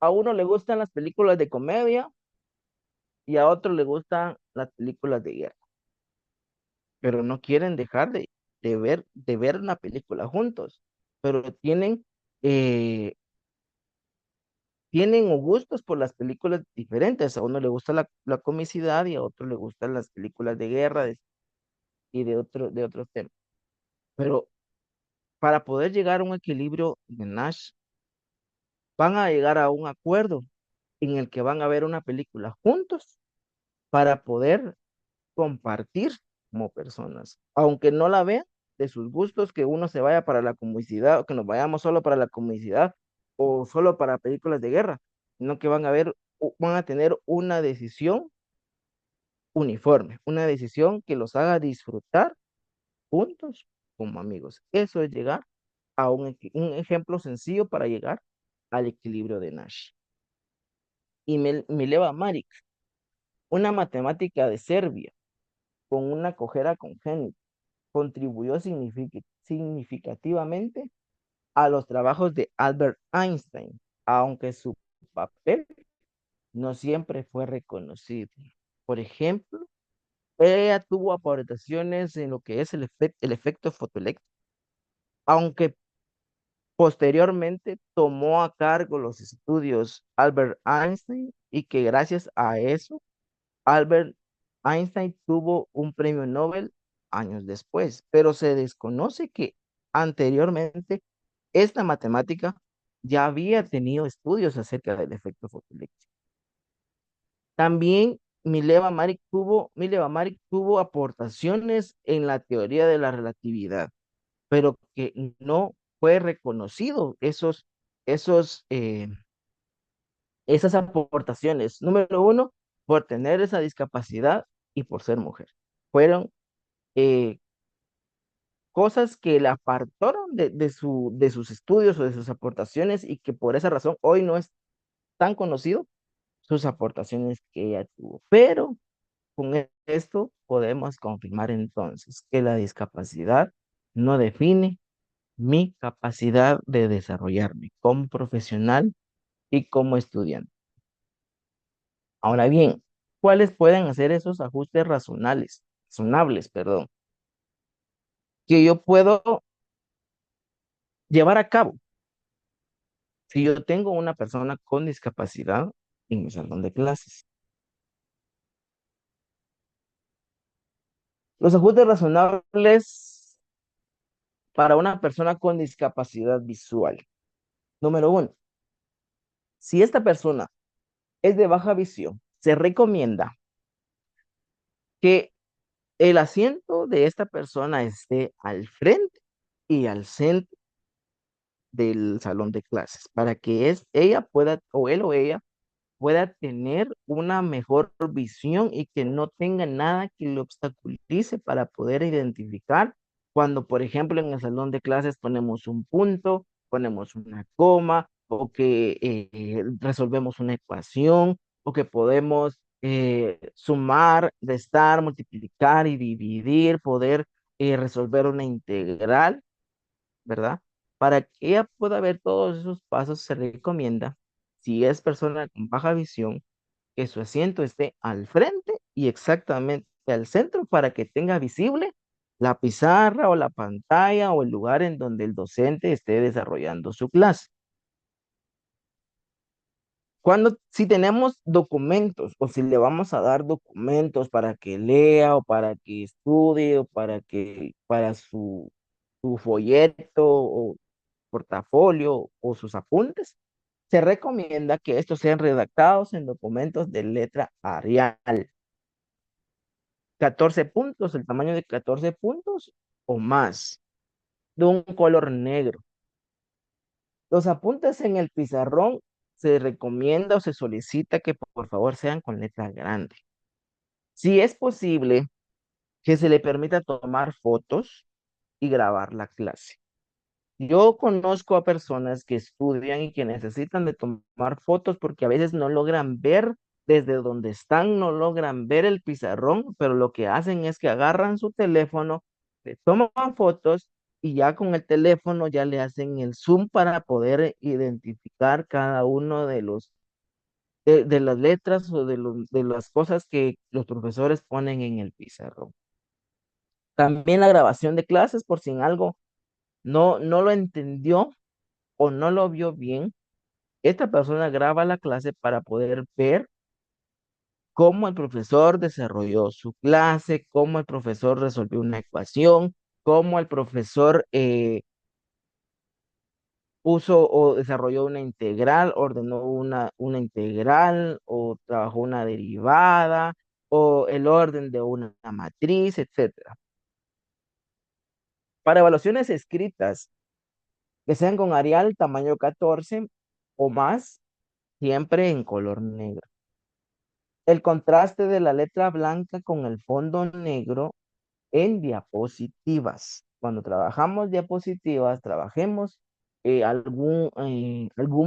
a uno le gustan las películas de comedia y a otro le gustan las películas de guerra. Pero no quieren dejar de ver una película juntos. Pero eh, tienen gustos por las películas diferentes. A uno le gusta la comicidad y a otro le gustan las películas de guerra y de otros temas. Pero para poder llegar a un equilibrio de Nash, van a llegar a un acuerdo en el que van a ver una película juntos para poder compartir como personas, aunque no la vean de sus gustos, que uno se vaya para la comicidad o que nos vayamos solo para la comicidad o solo para películas de guerra, sino que van a tener una decisión uniforme, una decisión que los haga disfrutar juntos como amigos. Eso es llegar a un ejemplo sencillo para llegar al equilibrio de Nash. Y Mileva Maric, una matemática de Serbia con una cojera congénita, contribuyó significativamente a los trabajos de Albert Einstein, aunque su papel no siempre fue reconocido. Por ejemplo, ella tuvo aportaciones en lo que es el efecto fotoeléctrico, aunque posteriormente tomó a cargo los estudios Albert Einstein y que gracias a eso Albert Einstein tuvo un premio Nobel años después, pero se desconoce que anteriormente esta matemática ya había tenido estudios acerca del efecto fotoeléctrico. También Mileva Maric tuvo aportaciones en la teoría de la relatividad, pero que no fue reconocido esos, esas aportaciones. Número uno, por tener esa discapacidad y por ser mujer. Fueron eh, cosas que la apartaron de sus estudios o de sus aportaciones y que por esa razón hoy no es tan conocido sus aportaciones que ella tuvo. Pero con esto podemos confirmar entonces que la discapacidad no define mi capacidad de desarrollarme como profesional y como estudiante. Ahora bien, ¿cuáles pueden ser esos ajustes razonables, perdón, que yo puedo llevar a cabo si yo tengo una persona con discapacidad en mi salón de clases? Los ajustes razonables para una persona con discapacidad visual. Número uno, si esta persona es de baja visión, se recomienda que el asiento de esta persona esté al frente y al centro del salón de clases para que ella pueda, o él o ella, pueda tener una mejor visión y que no tenga nada que le obstaculice para poder identificar cuando, por ejemplo, en el salón de clases ponemos un punto, ponemos una coma, o que resolvemos una ecuación, o que podemos sumar, restar, multiplicar y dividir, poder resolver una integral, ¿verdad? Para que ella pueda ver todos esos pasos, se recomienda, si es persona con baja visión, que su asiento esté al frente y exactamente al centro para que tenga visible la pizarra o la pantalla o el lugar en donde el docente esté desarrollando su clase. Si tenemos documentos o si le vamos a dar documentos para que lea o para que estudie o para su folleto o portafolio o sus apuntes, se recomienda que estos sean redactados en documentos de letra Arial. 14 puntos, el tamaño de 14 puntos o más, de un color negro. Los apuntes en el pizarrón se recomienda o se solicita que por favor sean con letra grande. Si es posible, que se le permita tomar fotos y grabar la clase. Yo conozco a personas que estudian y que necesitan de tomar fotos porque a veces no logran ver desde donde están, no logran ver el pizarrón, pero lo que hacen es que agarran su teléfono, le toman fotos y ya con el teléfono ya le hacen el zoom para poder identificar cada uno de las letras o de las cosas que los profesores ponen en el pizarrón. También la grabación de clases, por si en algo no lo entendió o no lo vio bien, esta persona graba la clase para poder ver cómo el profesor desarrolló su clase, cómo el profesor resolvió una ecuación, cómo el profesor puso o desarrolló una integral, ordenó una integral o trabajó una derivada o el orden de una matriz, etcétera. Para evaluaciones escritas que sean con Arial tamaño 14 o más, siempre en color negro. El contraste de la letra blanca con el fondo negro en diapositivas. Cuando trabajamos diapositivas, trabajemos algún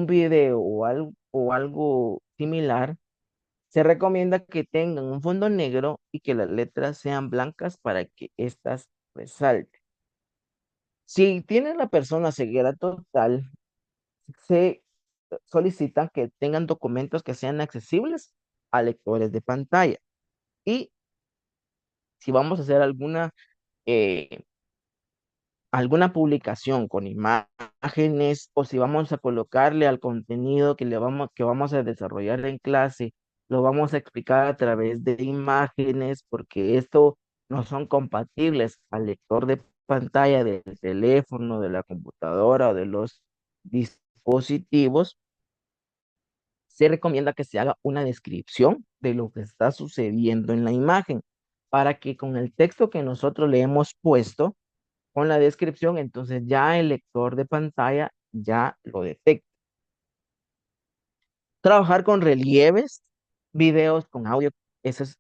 video o algo similar, se recomienda que tengan un fondo negro y que las letras sean blancas para que éstas resalten. Si tiene la persona ceguera total, se solicitan que tengan documentos que sean accesibles a lectores de pantalla. Y si vamos a hacer eh, alguna publicación con imágenes o si vamos a colocarle al contenido que vamos a desarrollar en clase, lo vamos a explicar a través de imágenes porque esto no son compatibles al lector de pantalla del teléfono, de la computadora o de los dispositivos. Se recomienda que se haga una descripción de lo que está sucediendo en la imagen para que con el texto que nosotros le hemos puesto, con la descripción, entonces ya el lector de pantalla ya lo detecta. Trabajar con relieves, videos con audio, eso es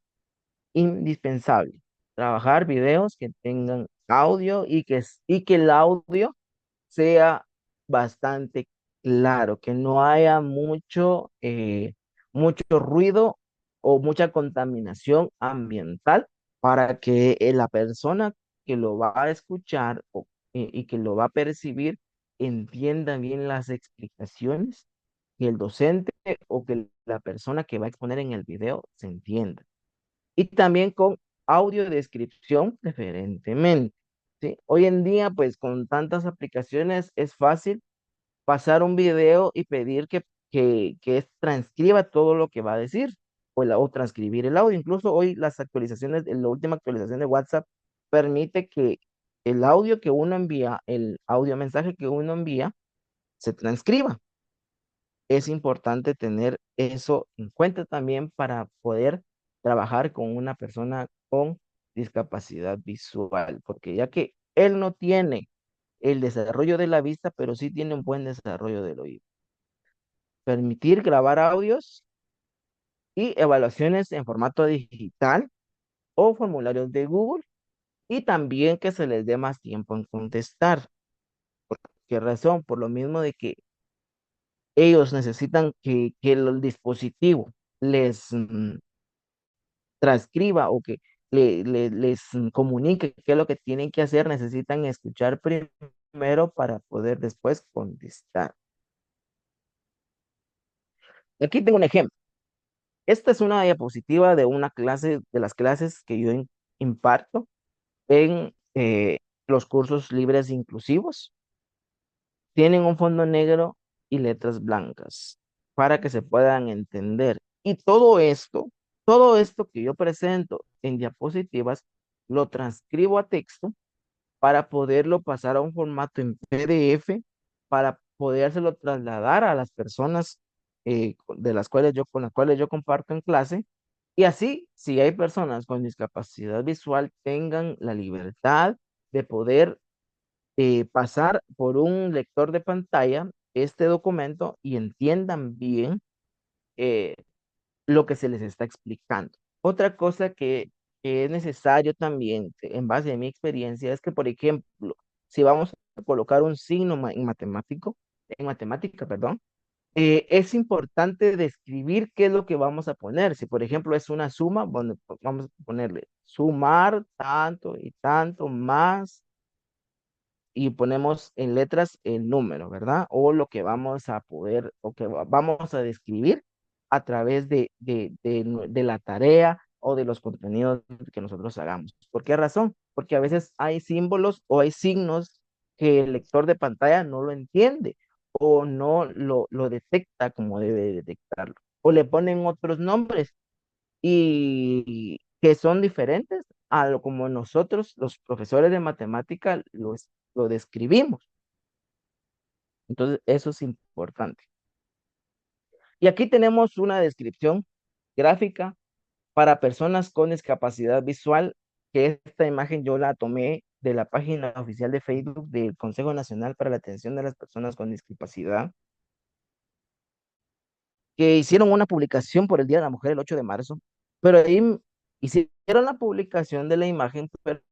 indispensable. Trabajar videos que tengan audio y que el audio sea bastante claro, que no haya mucho ruido o mucha contaminación ambiental para que la persona que lo va a escuchar y que lo va a percibir entienda bien las explicaciones y el docente o que la persona que va a exponer en el video se entienda. Y también con audiodescripción preferentemente. ¿Sí? Hoy en día, pues con tantas aplicaciones es fácil pasar un video y pedir que transcriba todo lo que va a decir o transcribir el audio. Incluso hoy las actualizaciones, la última actualización de WhatsApp permite que el audio que uno envía, el audio mensaje que uno envía, se transcriba. Es importante tener eso en cuenta también para poder trabajar con una persona con discapacidad visual, porque ya que él no tiene el desarrollo de la vista, pero sí tiene un buen desarrollo del oído. Permitir grabar audios y evaluaciones en formato digital o formularios de Google y también que se les dé más tiempo en contestar. ¿Por qué razón? Por lo mismo de que ellos necesitan que el dispositivo les transcriba o que les comunique qué es lo que tienen que hacer, necesitan escuchar primero para poder después contestar. Aquí tengo un ejemplo. Esta es una diapositiva de una clase, de las clases que yo imparto en los cursos libres inclusivos. Tienen un fondo negro y letras blancas. para que se puedan entender. Y todo esto que yo presento en diapositivas, lo transcribo a texto para poderlo pasar a un formato en PDF, para podérselo trasladar a las personas con las cuales yo comparto en clase. Y así, si hay personas con discapacidad visual, tengan la libertad de poder pasar por un lector de pantalla este documento y entiendan bien eh, lo que se les está explicando. Otra cosa que es necesario también, en base a mi experiencia, es que, por ejemplo, si vamos a colocar un signo en matemática, perdón, es importante describir qué es lo que vamos a poner. Si, por ejemplo, es una suma, bueno, pues vamos a ponerle sumar tanto y tanto más y ponemos en letras el número, ¿verdad? O lo que vamos a poder, o que vamos a describir a través de la tarea o de los contenidos que nosotros hagamos. ¿Por qué razón? Porque a veces hay símbolos o hay signos que el lector de pantalla no lo entiende o no lo detecta como debe detectarlo. O le ponen otros nombres y que son diferentes a lo como nosotros, los profesores de matemática, lo describimos. Entonces, eso es importante. Y aquí tenemos una descripción gráfica para personas con discapacidad visual, que esta imagen yo la tomé de la página oficial de Facebook del Consejo Nacional para la Atención de las Personas con Discapacidad, que hicieron una publicación por el Día de la Mujer el 8 de marzo, pero ahí hicieron la publicación de la imagen, pero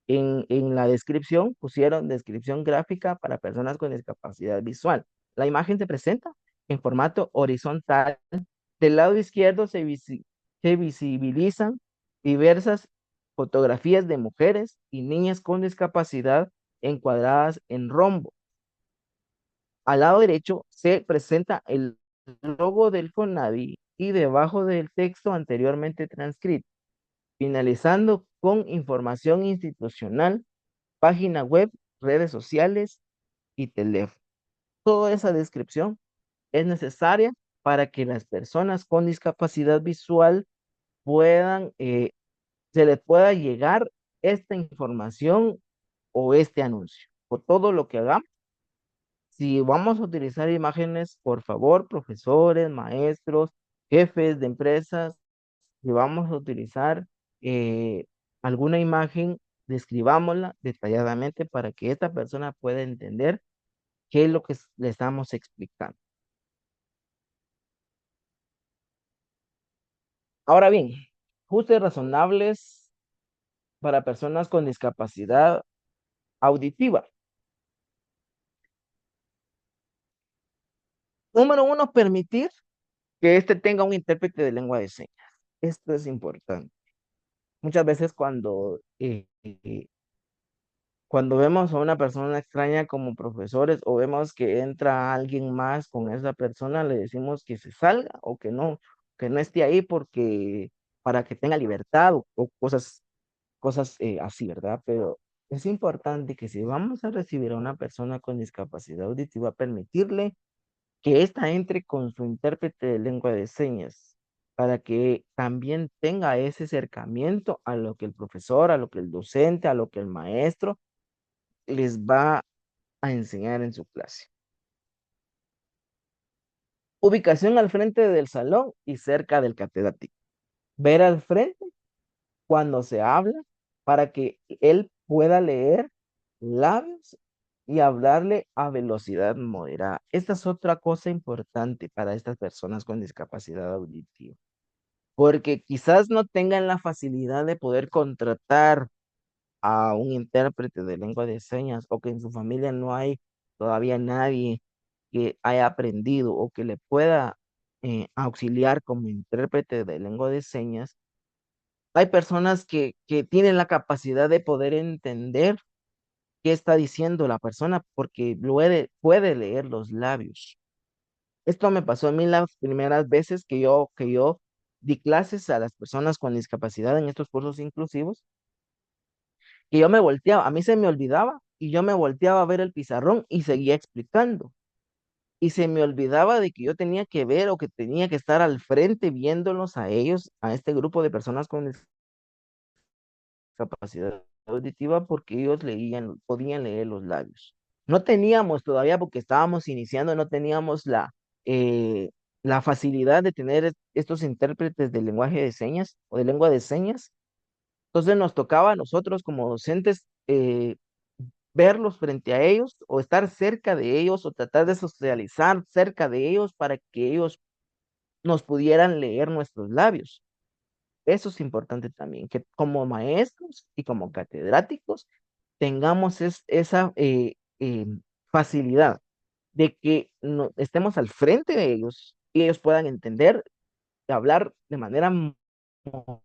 en la descripción pusieron descripción gráfica para personas con discapacidad visual. La imagen se presenta en formato horizontal. Del lado izquierdo se visibilizan diversas fotografías de mujeres y niñas con discapacidad encuadradas en rombo. Al lado derecho se presenta el logo del CONADI y debajo del texto anteriormente transcrito, finalizando con información institucional, página web, redes sociales y teléfono. Toda esa descripción es necesaria para que las personas con discapacidad visual puedan, se les pueda llegar esta información o este anuncio. O todo lo que hagamos, si vamos a utilizar imágenes, por favor, profesores, maestros, jefes de empresas, si vamos a utilizar eh, alguna imagen, describámosla detalladamente para que esta persona pueda entender qué es lo que le estamos explicando. Ahora bien, ajustes razonables para personas con discapacidad auditiva. Número uno, permitir que éste tenga un intérprete de lengua de señas. Esto es importante. Muchas veces cuando vemos a una persona extraña como profesores o vemos que entra alguien más con esa persona, le decimos que se salga o que no esté ahí porque para que tenga libertad o cosas así, ¿verdad? Pero es importante que si vamos a recibir a una persona con discapacidad auditiva, permitirle que ésta entre con su intérprete de lengua de señas para que también tenga ese acercamiento a lo que el profesor, a lo que el docente, a lo que el maestro les va a enseñar en su clase. Ubicación al frente del salón y cerca del catedrático. Ver al frente cuando se habla para que él pueda leer labios y hablarle a velocidad moderada. Esta es otra cosa importante para estas personas con discapacidad auditiva, porque quizás no tengan la facilidad de poder contratar a un intérprete de lengua de señas o que en su familia no hay todavía nadie que haya aprendido o que le pueda auxiliar como intérprete de lengua de señas. Hay personas que tienen la capacidad de poder entender qué está diciendo la persona porque puede leer los labios. Esto me pasó a mí las primeras veces que yo di clases a las personas con discapacidad en estos cursos inclusivos, que yo me volteaba, a mí se me olvidaba y yo me volteaba a ver el pizarrón y seguía explicando. y se me olvidaba de que yo tenía que ver o que tenía que estar al frente viéndolos a ellos, a este grupo de personas con discapacidad auditiva, porque ellos leían, podían leer los labios. No teníamos todavía, porque estábamos iniciando, no teníamos eh, la facilidad de tener estos intérpretes de lenguaje de señas o de lengua de señas. Entonces nos tocaba a nosotros como docentes verlos frente a ellos o estar cerca de ellos o tratar de socializar cerca de ellos para que ellos nos pudieran leer nuestros labios. Eso es importante también, que como maestros y como catedráticos tengamos esa facilidad de que estemos al frente de ellos y ellos puedan entender y hablar de manera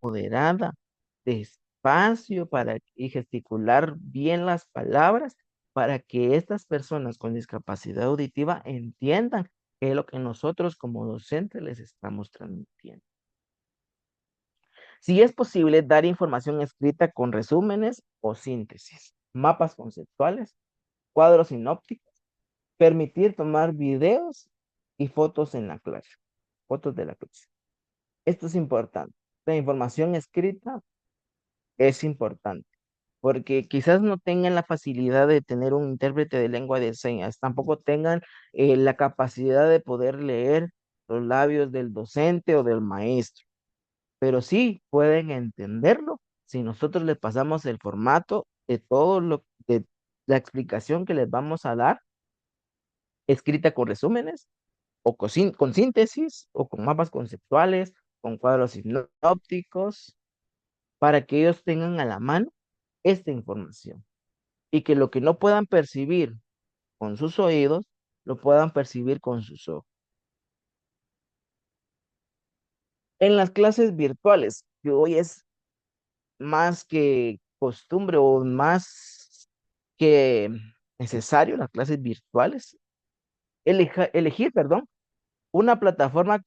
moderada, despacio, y gesticular bien las palabras para que estas personas con discapacidad auditiva entiendan qué es lo que nosotros como docentes les estamos transmitiendo. Si es posible, dar información escrita con resúmenes o síntesis, mapas conceptuales, cuadros sinópticos, permitir tomar videos y fotos en la clase, fotos de la clase. Esto es importante. La información escrita es importante, porque quizás no tengan la facilidad de tener un intérprete de lengua de señas, tampoco tengan la capacidad de poder leer los labios del docente o del maestro, pero sí pueden entenderlo si nosotros les pasamos el formato de de la explicación que les vamos a dar, escrita con resúmenes o con síntesis o con mapas conceptuales, con cuadros sinópticos, para que ellos tengan a la mano esta información y que lo que no puedan percibir con sus oídos, lo puedan percibir con sus ojos. En las clases virtuales, que hoy es más que costumbre o más que necesario, las clases virtuales, elegir, perdón, una plataforma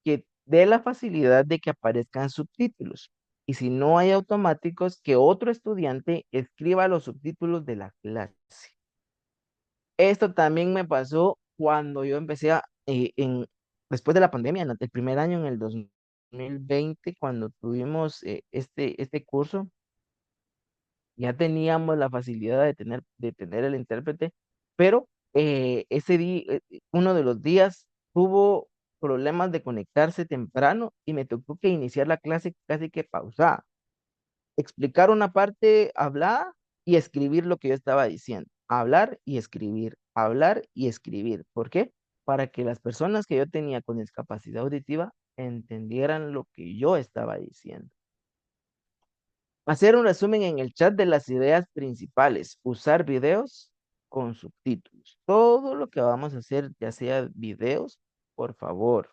que dé la facilidad de que aparezcan subtítulos. Y si no hay automáticos, que otro estudiante escriba los subtítulos de la clase. Esto también me pasó cuando yo empecé después de la pandemia, en el primer año, en el 2020, cuando tuvimos este curso, ya teníamos la facilidad de tener el intérprete, pero ese día, uno de los días, tuvo problemas de conectarse temprano y me tocó que iniciar la clase casi que pausada, explicar una parte hablada y escribir lo que yo estaba diciendo, hablar y escribir, hablar y escribir. ¿Por qué? Para que las personas que yo tenía con discapacidad auditiva entendieran lo que yo estaba diciendo. Hacer un resumen en el chat de las ideas principales. Usar videos con subtítulos. Todo lo que vamos a hacer, ya sea videos, por favor,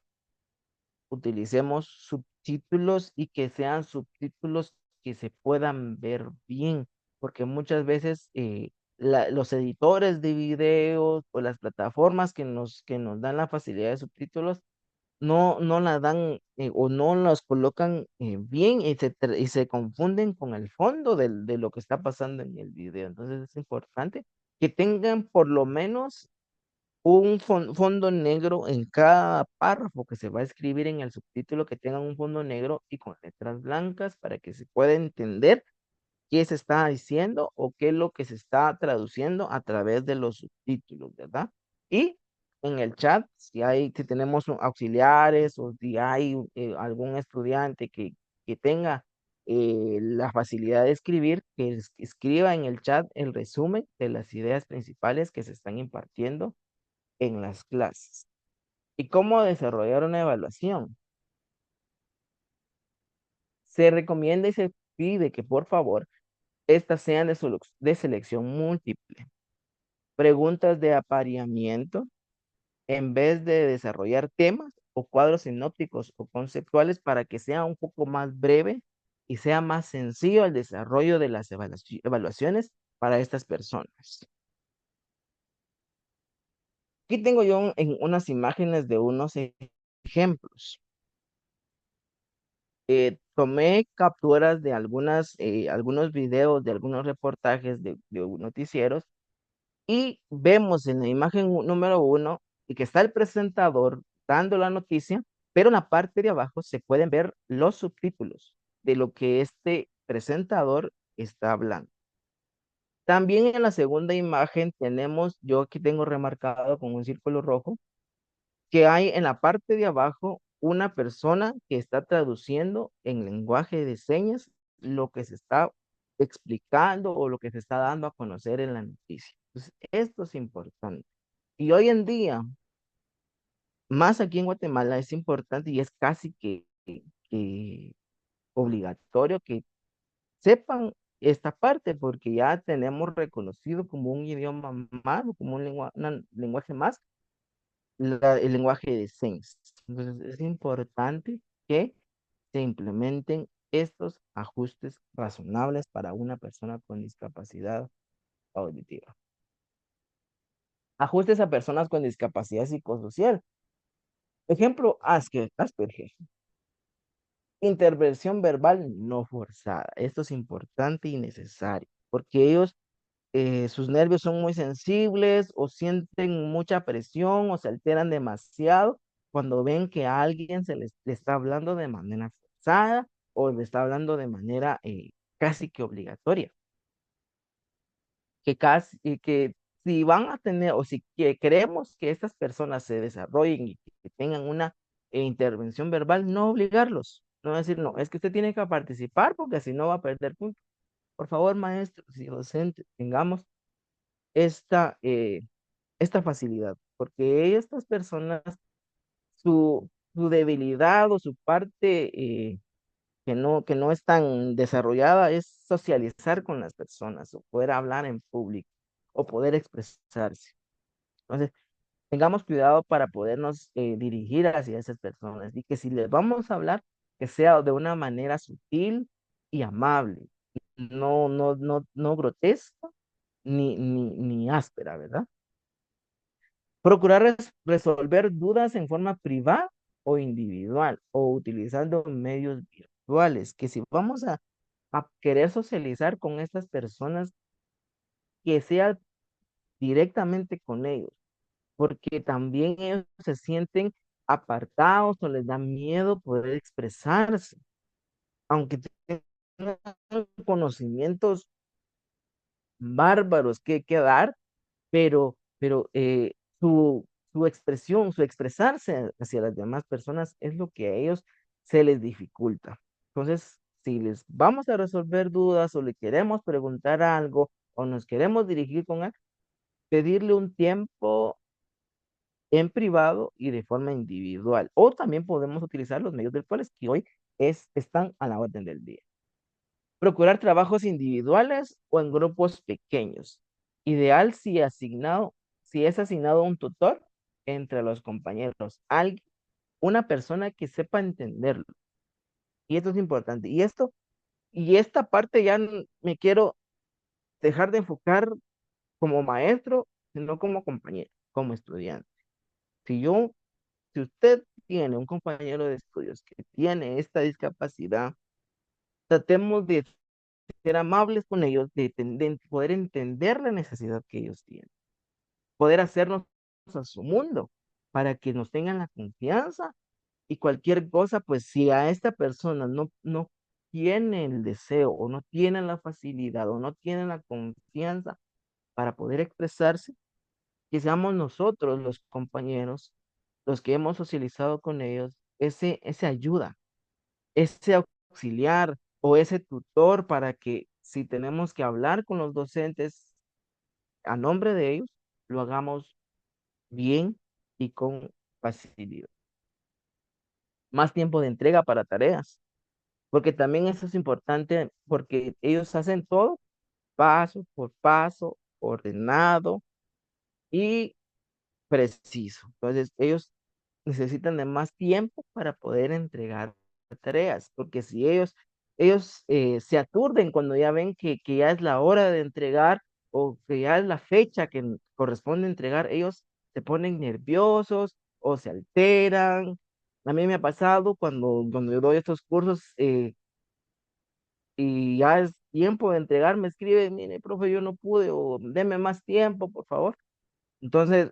utilicemos subtítulos y que sean subtítulos que se puedan ver bien, porque muchas veces los editores de videos o las plataformas que nos dan la facilidad de subtítulos no la dan o no los colocan bien y se confunden con el fondo de lo que está pasando en el video. Entonces es importante que tengan por lo menos un fondo negro en cada párrafo que se va a escribir en el subtítulo, que tengan un fondo negro y con letras blancas para que se pueda entender qué se está diciendo o qué es lo que se está traduciendo a través de los subtítulos, ¿verdad? Y en el chat, si tenemos auxiliares o si hay algún estudiante que tenga la facilidad de escribir, que escriba en el chat el resumen de las ideas principales que se están impartiendo en las clases. ¿Y cómo desarrollar una evaluación? Se recomienda y se pide que por favor estas sean de selección múltiple. Preguntas de apareamiento en vez de desarrollar temas o cuadros sinópticos o conceptuales para que sea un poco más breve y sea más sencillo el desarrollo de las evaluaciones para estas personas. Aquí tengo yo en unas imágenes de unos ejemplos. Tomé capturas de algunos videos, de algunos reportajes de noticieros y vemos en la imagen número 1 y que está el presentador dando la noticia, pero en la parte de abajo se pueden ver los subtítulos de lo que este presentador está hablando. También en la segunda imagen tenemos, yo aquí tengo remarcado con un círculo rojo, que hay en la parte de abajo una persona que está traduciendo en lenguaje de señas lo que se está explicando o lo que se está dando a conocer en la noticia. Entonces, esto es importante. Y hoy en día, más aquí en Guatemala, es importante y es casi que obligatorio que sepan esta parte porque ya tenemos reconocido como un idioma más o como un lenguaje más el lenguaje de señas. Entonces, es importante que se implementen estos ajustes razonables para una persona con discapacidad auditiva. Ajustes a personas con discapacidad psicosocial. Ejemplo, Asperger. Intervención verbal no forzada. Esto es importante y necesario porque ellos sus nervios son muy sensibles o sienten mucha presión o se alteran demasiado cuando ven que a alguien le está hablando de manera forzada o le está hablando de manera casi que obligatoria. Y que si van a tener o si queremos que estas personas se desarrollen y que tengan una intervención verbal, no obligarlos. No decir, no, es que usted tiene que participar porque si no va a perder puntos. Por favor, maestros y docentes, tengamos esta, esta facilidad, porque estas personas, su debilidad o su parte que no es tan desarrollada es socializar con las personas o poder hablar en público o poder expresarse. Entonces, tengamos cuidado para podernos dirigir hacia esas personas y que si les vamos a hablar, que sea de una manera sutil y amable, no grotesca ni áspera, ¿verdad? Procurar resolver dudas en forma privada o individual o utilizando medios virtuales, que si vamos a querer socializar con estas personas, que sea directamente con ellos, porque también ellos se sienten apartados o les da miedo poder expresarse, aunque tengan conocimientos bárbaros que dar, pero su expresión, su expresarse hacia las demás personas es lo que a ellos se les dificulta. Entonces, si les vamos a resolver dudas o le queremos preguntar algo o nos queremos dirigir con él, pedirle un tiempo en privado y de forma individual. O también podemos utilizar los medios virtuales que hoy están a la orden del día. Procurar trabajos individuales o en grupos pequeños. Ideal si es asignado un tutor entre los compañeros, alguien, una persona que sepa entenderlo. Y esto es importante. Y esta parte ya me quiero dejar de enfocar como maestro, sino como compañero, como estudiante. Si yo, si usted tiene un compañero de estudios que tiene esta discapacidad, tratemos de ser amables con ellos, de poder entender la necesidad que ellos tienen, poder hacernos a su mundo para que nos tengan la confianza y cualquier cosa, pues si a esta persona no tiene el deseo o no tiene la facilidad o no tiene la confianza para poder expresarse, que seamos nosotros los compañeros, los que hemos socializado con ellos, ese ayuda, ese auxiliar o ese tutor para que si tenemos que hablar con los docentes a nombre de ellos, lo hagamos bien y con facilidad. Más tiempo de entrega para tareas, porque también eso es importante, porque ellos hacen todo paso por paso, ordenado y preciso. Entonces, ellos necesitan de más tiempo para poder entregar tareas, porque si ellos se aturden cuando ya ven que ya es la hora de entregar o que ya es la fecha que corresponde entregar, ellos se ponen nerviosos o se alteran. A mí me ha pasado cuando yo doy estos cursos y ya es tiempo de entregar, me escribe, mire, profe, yo no pude, o deme más tiempo, por favor. Entonces,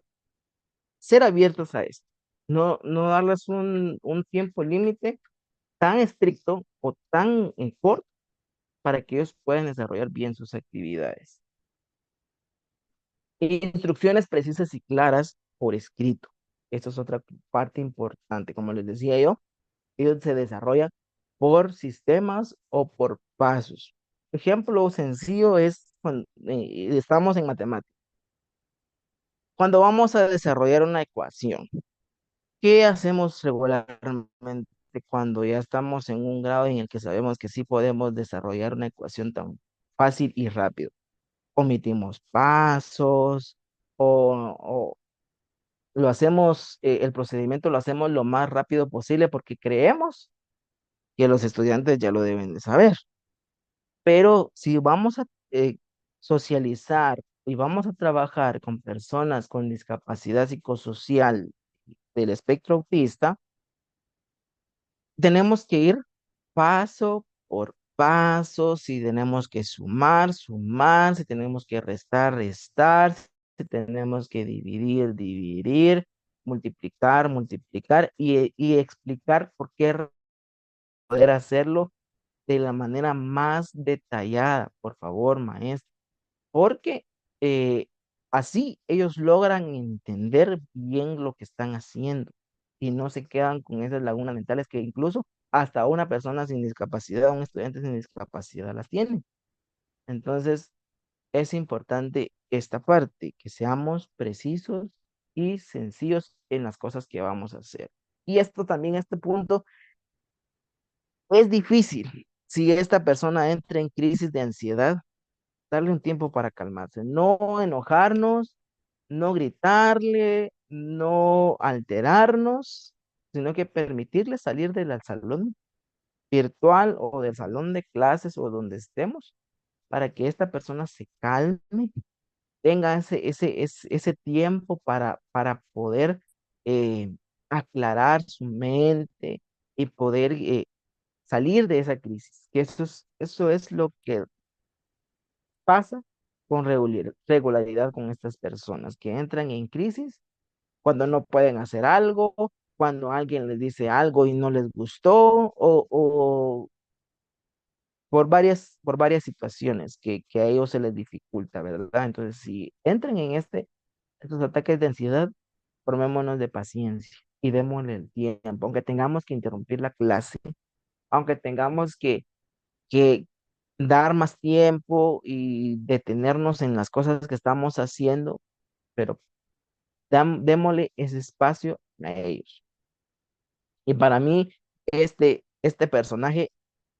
ser abiertos a esto, no darles un tiempo límite tan estricto o tan corto para que ellos puedan desarrollar bien sus actividades. Instrucciones precisas y claras por escrito. Esto es otra parte importante. Como les decía yo, ellos se desarrollan por sistemas o por pasos. Ejemplo sencillo es cuando estamos en matemáticas. Cuando vamos a desarrollar una ecuación, ¿qué hacemos regularmente cuando ya estamos en un grado en el que sabemos que sí podemos desarrollar una ecuación tan fácil y rápido? Omitimos pasos o lo hacemos, el procedimiento lo hacemos lo más rápido posible porque creemos que los estudiantes ya lo deben de saber. Pero si vamos a socializar y vamos a trabajar con personas con discapacidad psicosocial del espectro autista, tenemos que ir paso por paso, si tenemos que sumar, sumar, si tenemos que restar, restar, si tenemos que dividir, dividir, multiplicar, multiplicar y explicar por qué poder hacerlo de la manera más detallada, por favor, maestro, porque eh, así ellos logran entender bien lo que están haciendo y no se quedan con esas lagunas mentales que incluso hasta una persona sin discapacidad, un estudiante sin discapacidad las tiene. Entonces, es importante esta parte, que seamos precisos y sencillos en las cosas que vamos a hacer. Y esto también, este punto, es difícil. Si esta persona entra en crisis de ansiedad, darle un tiempo para calmarse, no enojarnos, no gritarle, no alterarnos, sino que permitirle salir del salón virtual o del salón de clases o donde estemos para que esta persona se calme, tenga ese tiempo para poder eh, aclarar su mente y poder salir de esa crisis, que eso es lo que pasa con regularidad con estas personas que entran en crisis cuando no pueden hacer algo, cuando alguien les dice algo y no les gustó, o por varias situaciones que a ellos se les dificulta, ¿verdad? Entonces, si entran en estos ataques de ansiedad, formémonos de paciencia y démosle el tiempo, aunque tengamos que interrumpir la clase, aunque tengamos que dar más tiempo y detenernos en las cosas que estamos haciendo, pero démosle ese espacio a ellos. Y para mí, este personaje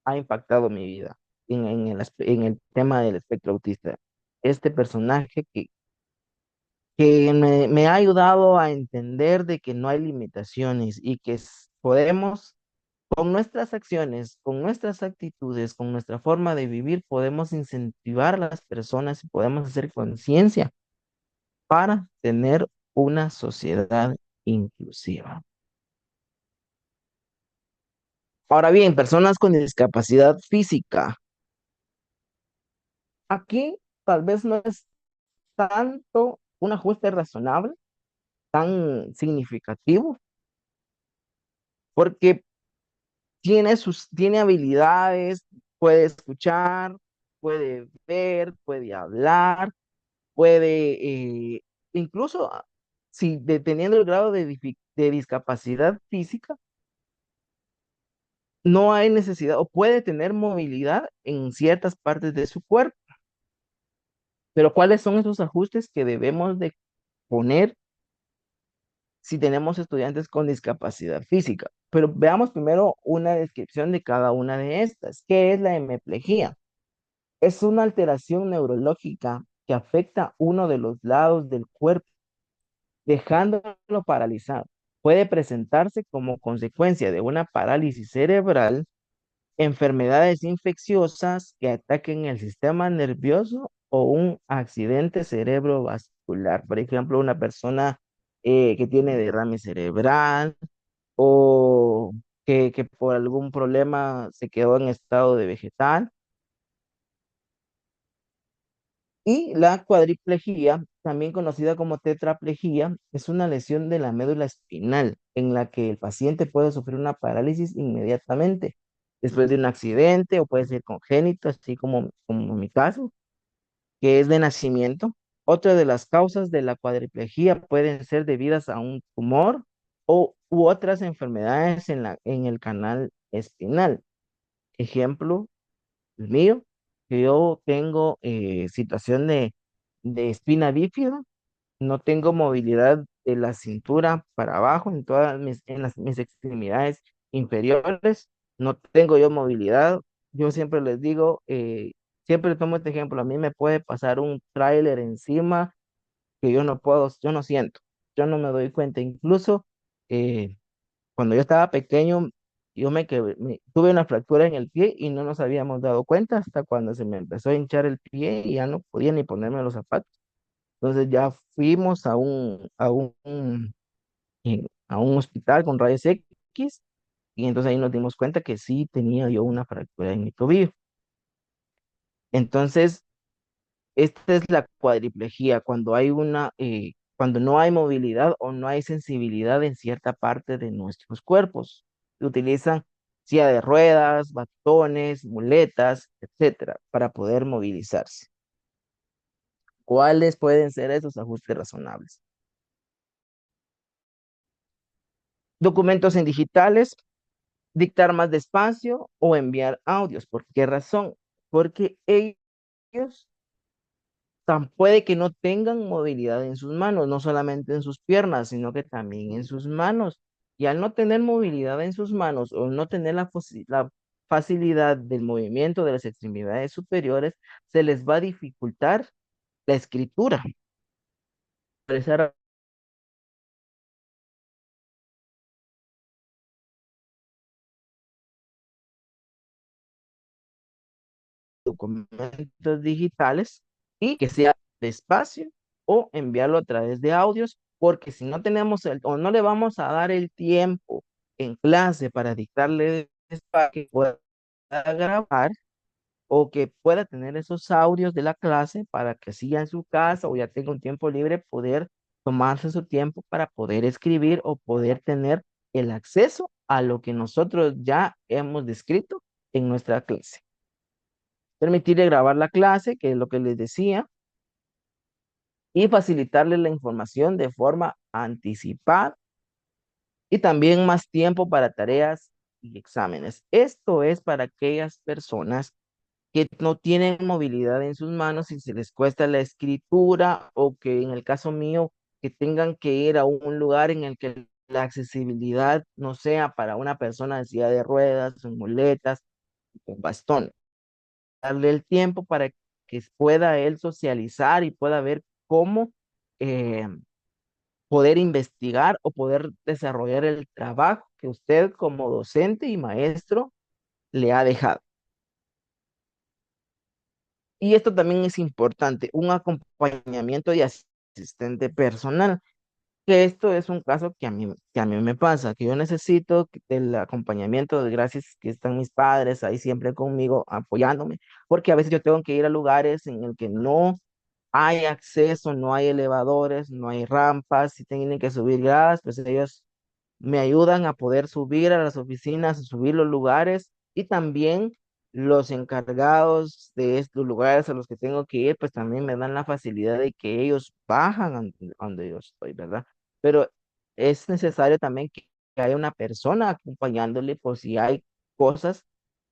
ha impactado mi vida en el tema del espectro autista. Este personaje que me ha ayudado a entender de que no hay limitaciones y que podemos, con nuestras acciones, con nuestras actitudes, con nuestra forma de vivir, podemos incentivar a las personas y podemos hacer conciencia para tener una sociedad inclusiva. Ahora bien, personas con discapacidad física. Aquí tal vez no es tanto un ajuste razonable, tan significativo, porque tiene habilidades, puede escuchar, puede ver, puede hablar, puede, incluso si dependiendo del grado de discapacidad física, no hay necesidad o puede tener movilidad en ciertas partes de su cuerpo. Pero ¿cuáles son esos ajustes que debemos de poner si tenemos estudiantes con discapacidad física? Pero veamos primero una descripción de cada una de estas. ¿Qué es la hemiplegia? Es una alteración neurológica que afecta uno de los lados del cuerpo, dejándolo paralizado. Puede presentarse como consecuencia de una parálisis cerebral, enfermedades infecciosas que ataquen el sistema nervioso o un accidente cerebrovascular. Por ejemplo, una persona que tiene derrame cerebral o que por algún problema se quedó en estado de vegetal. Y la cuadriplejía, también conocida como tetraplejía, es una lesión de la médula espinal en la que el paciente puede sufrir una parálisis inmediatamente después de un accidente o puede ser congénito, así como en mi caso, que es de nacimiento. Otra de las causas de la cuadriplejía pueden ser debidas a un tumor u otras enfermedades en el canal espinal. Ejemplo, el mío, que yo tengo situación de espina bífida, no tengo movilidad de la cintura para abajo en mis extremidades inferiores, no tengo yo movilidad. Yo siempre les digo, siempre tomo este ejemplo, a mí me puede pasar un tráiler encima que yo no puedo, yo no siento, yo no me doy cuenta. Incluso eh, cuando yo estaba pequeño, tuve una fractura en el pie y no nos habíamos dado cuenta hasta cuando se me empezó a hinchar el pie y ya no podía ni ponerme los zapatos. Entonces ya fuimos a un hospital con rayos X y entonces ahí nos dimos cuenta que sí tenía yo una fractura en mi tobillo. Entonces, esta es la cuadriplejía, cuando no hay movilidad o no hay sensibilidad en cierta parte de nuestros cuerpos. Se utilizan silla de ruedas, bastones, muletas, etcétera, para poder movilizarse. ¿Cuáles pueden ser esos ajustes razonables? Documentos en digitales, dictar más despacio o enviar audios. ¿Por qué razón? Porque ellos puede que no tengan movilidad en sus manos, no solamente en sus piernas, sino que también en sus manos. Y al no tener movilidad en sus manos o no tener la facilidad del movimiento de las extremidades superiores, se les va a dificultar la escritura. Por esa documentos digitales y que sea despacio o enviarlo a través de audios, porque si no tenemos o no le vamos a dar el tiempo en clase para dictarle despacio que pueda grabar o que pueda tener esos audios de la clase para que siga en su casa o ya tenga un tiempo libre, poder tomarse su tiempo para poder escribir o poder tener el acceso a lo que nosotros ya hemos descrito en nuestra clase. Permitirle grabar la clase, que es lo que les decía, y facilitarle la información de forma anticipada y también más tiempo para tareas y exámenes. Esto es para aquellas personas que no tienen movilidad en sus manos y se les cuesta la escritura o que en el caso mío, que tengan que ir a un lugar en el que la accesibilidad no sea para una persona en silla de ruedas, en muletas, con bastón. Darle el tiempo para que pueda él socializar y pueda ver cómo eh, poder investigar o poder desarrollar el trabajo que usted como docente y maestro le ha dejado. Y esto también es importante, un acompañamiento de asistente personal, que esto es un caso que a mí me pasa, que yo necesito el acompañamiento, de gracias que están mis padres ahí siempre conmigo apoyándome, porque a veces yo tengo que ir a lugares en el que no hay acceso, no hay elevadores, no hay rampas, si tienen que subir gradas, pues ellos me ayudan a poder subir a las oficinas, a subir los lugares y también los encargados de estos lugares a los que tengo que ir, pues también me dan la facilidad de que ellos bajan donde yo estoy, ¿verdad? Pero es necesario también que haya una persona acompañándole por si hay cosas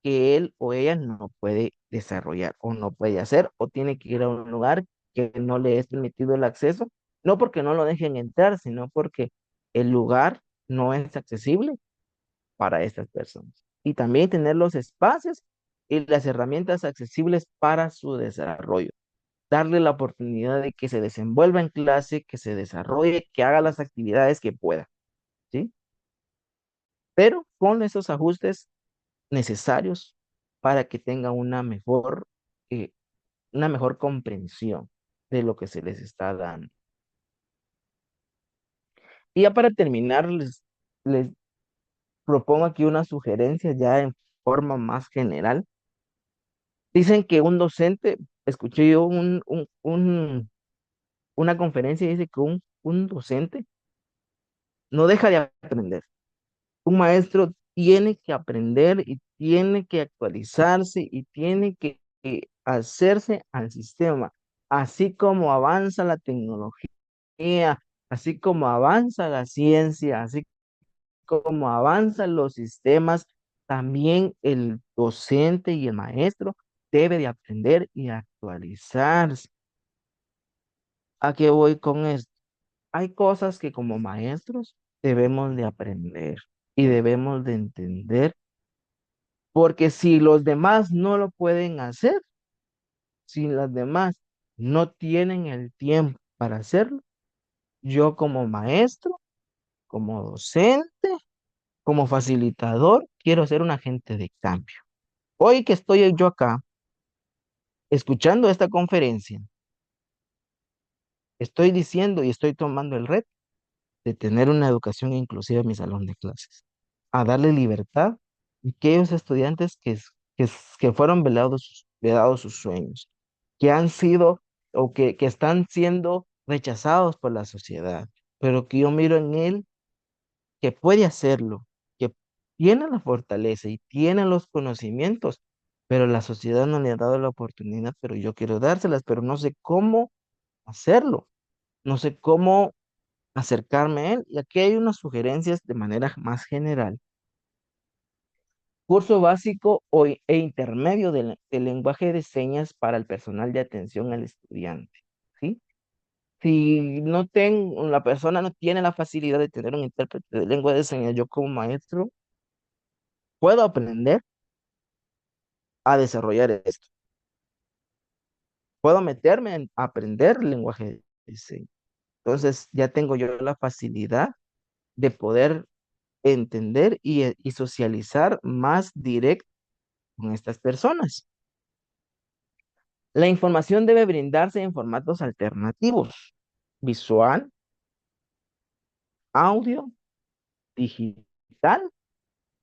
que él o ella no puede desarrollar o no puede hacer o tiene que ir a un lugar que no le es permitido el acceso, no porque no lo dejen entrar, sino porque el lugar no es accesible para estas personas. Y también tener los espacios y las herramientas accesibles para su desarrollo. Darle la oportunidad de que se desenvuelva en clase, que se desarrolle, que haga las actividades que pueda, ¿sí? Pero con esos ajustes necesarios para que tenga eh, una mejor comprensión de lo que se les está dando. Y ya para terminar, les propongo aquí una sugerencia ya en forma más general. Dicen que un docente escuché yo una conferencia y dice que un docente no deja de aprender. Un maestro tiene que aprender y tiene que actualizarse y tiene que hacerse al sistema. Así como avanza la tecnología, así como avanza la ciencia, así como avanzan los sistemas, también el docente y el maestro debe de aprender y actualizarse. ¿A qué voy con esto? Hay cosas que como maestros debemos de aprender y debemos de entender, porque si los demás no lo pueden hacer, si los demás no tienen el tiempo para hacerlo, yo como maestro, como docente, como facilitador, quiero ser un agente de cambio. Hoy que estoy yo acá escuchando esta conferencia, estoy diciendo y estoy tomando el reto de tener una educación inclusiva en mi salón de clases, a darle libertad a aquellos estudiantes que fueron velados sus sueños, que han sido que están siendo rechazados por la sociedad, pero que yo miro en él que puede hacerlo, que tiene la fortaleza y tiene los conocimientos, pero la sociedad no le ha dado la oportunidad, pero yo quiero dárselas, pero no sé cómo hacerlo, no sé cómo acercarme a él. Y aquí hay unas sugerencias de manera más general. Curso básico e intermedio de lenguaje de señas para el personal de atención al estudiante, ¿sí? Si no tengo, la persona no tiene la facilidad de tener un intérprete de lengua de señas, yo como maestro puedo aprender a desarrollar esto. Puedo meterme en aprender lenguaje de señas. Entonces ya tengo yo la facilidad de poder entender y socializar más directo con estas personas. La información debe brindarse en formatos alternativos: visual, audio, digital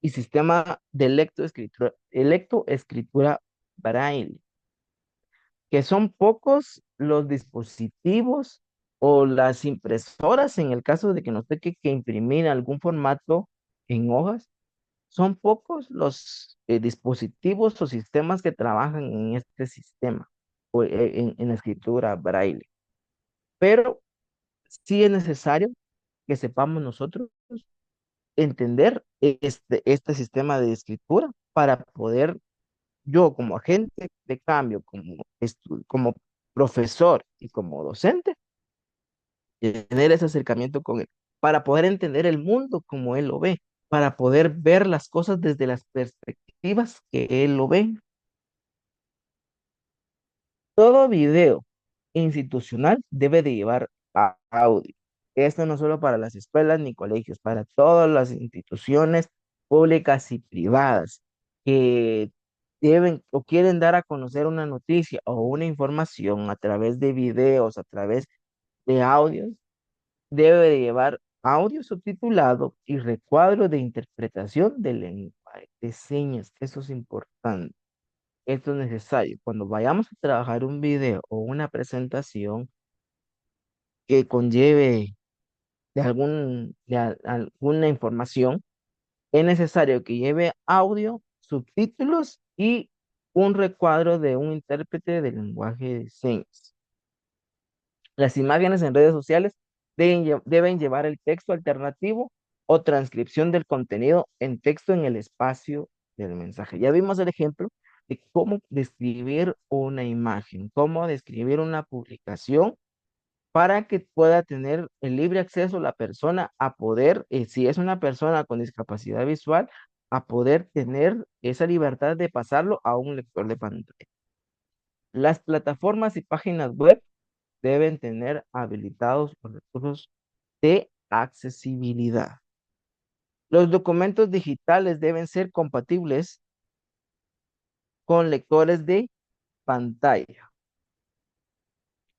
y sistema de lectoescritura braille, que son pocos los dispositivos o las impresoras en el caso de que nos toque que imprimir algún formato en hojas. Son pocos los dispositivos o sistemas que trabajan en este sistema o en la escritura braille. Pero sí es necesario que sepamos nosotros entender este sistema de escritura para poder yo como agente de cambio, como profesor y como docente, tener ese acercamiento con él, para poder entender el mundo como él lo ve, para poder ver las cosas desde las perspectivas que él lo ve. Todo video institucional debe de llevar audio. Esto no solo para las escuelas ni colegios, para todas las instituciones públicas y privadas que deben o quieren dar a conocer una noticia o una información a través de videos, a través de audios, debe de llevar audio subtitulado y recuadro de interpretación del lenguaje de señas. Eso es importante. Esto es necesario. Cuando vayamos a trabajar un video o una presentación que conlleve alguna información, es necesario que lleve audio, subtítulos y un recuadro de un intérprete de lenguaje de señas. Las imágenes en redes sociales deben llevar el texto alternativo o transcripción del contenido en texto en el espacio del mensaje. Ya vimos el ejemplo de cómo describir una imagen, cómo describir una publicación para que pueda tener el libre acceso la persona a poder, si es una persona con discapacidad visual, a poder tener esa libertad de pasarlo a un lector de pantalla. Las plataformas y páginas web deben tener habilitados los recursos de accesibilidad. Los documentos digitales deben ser compatibles con lectores de pantalla.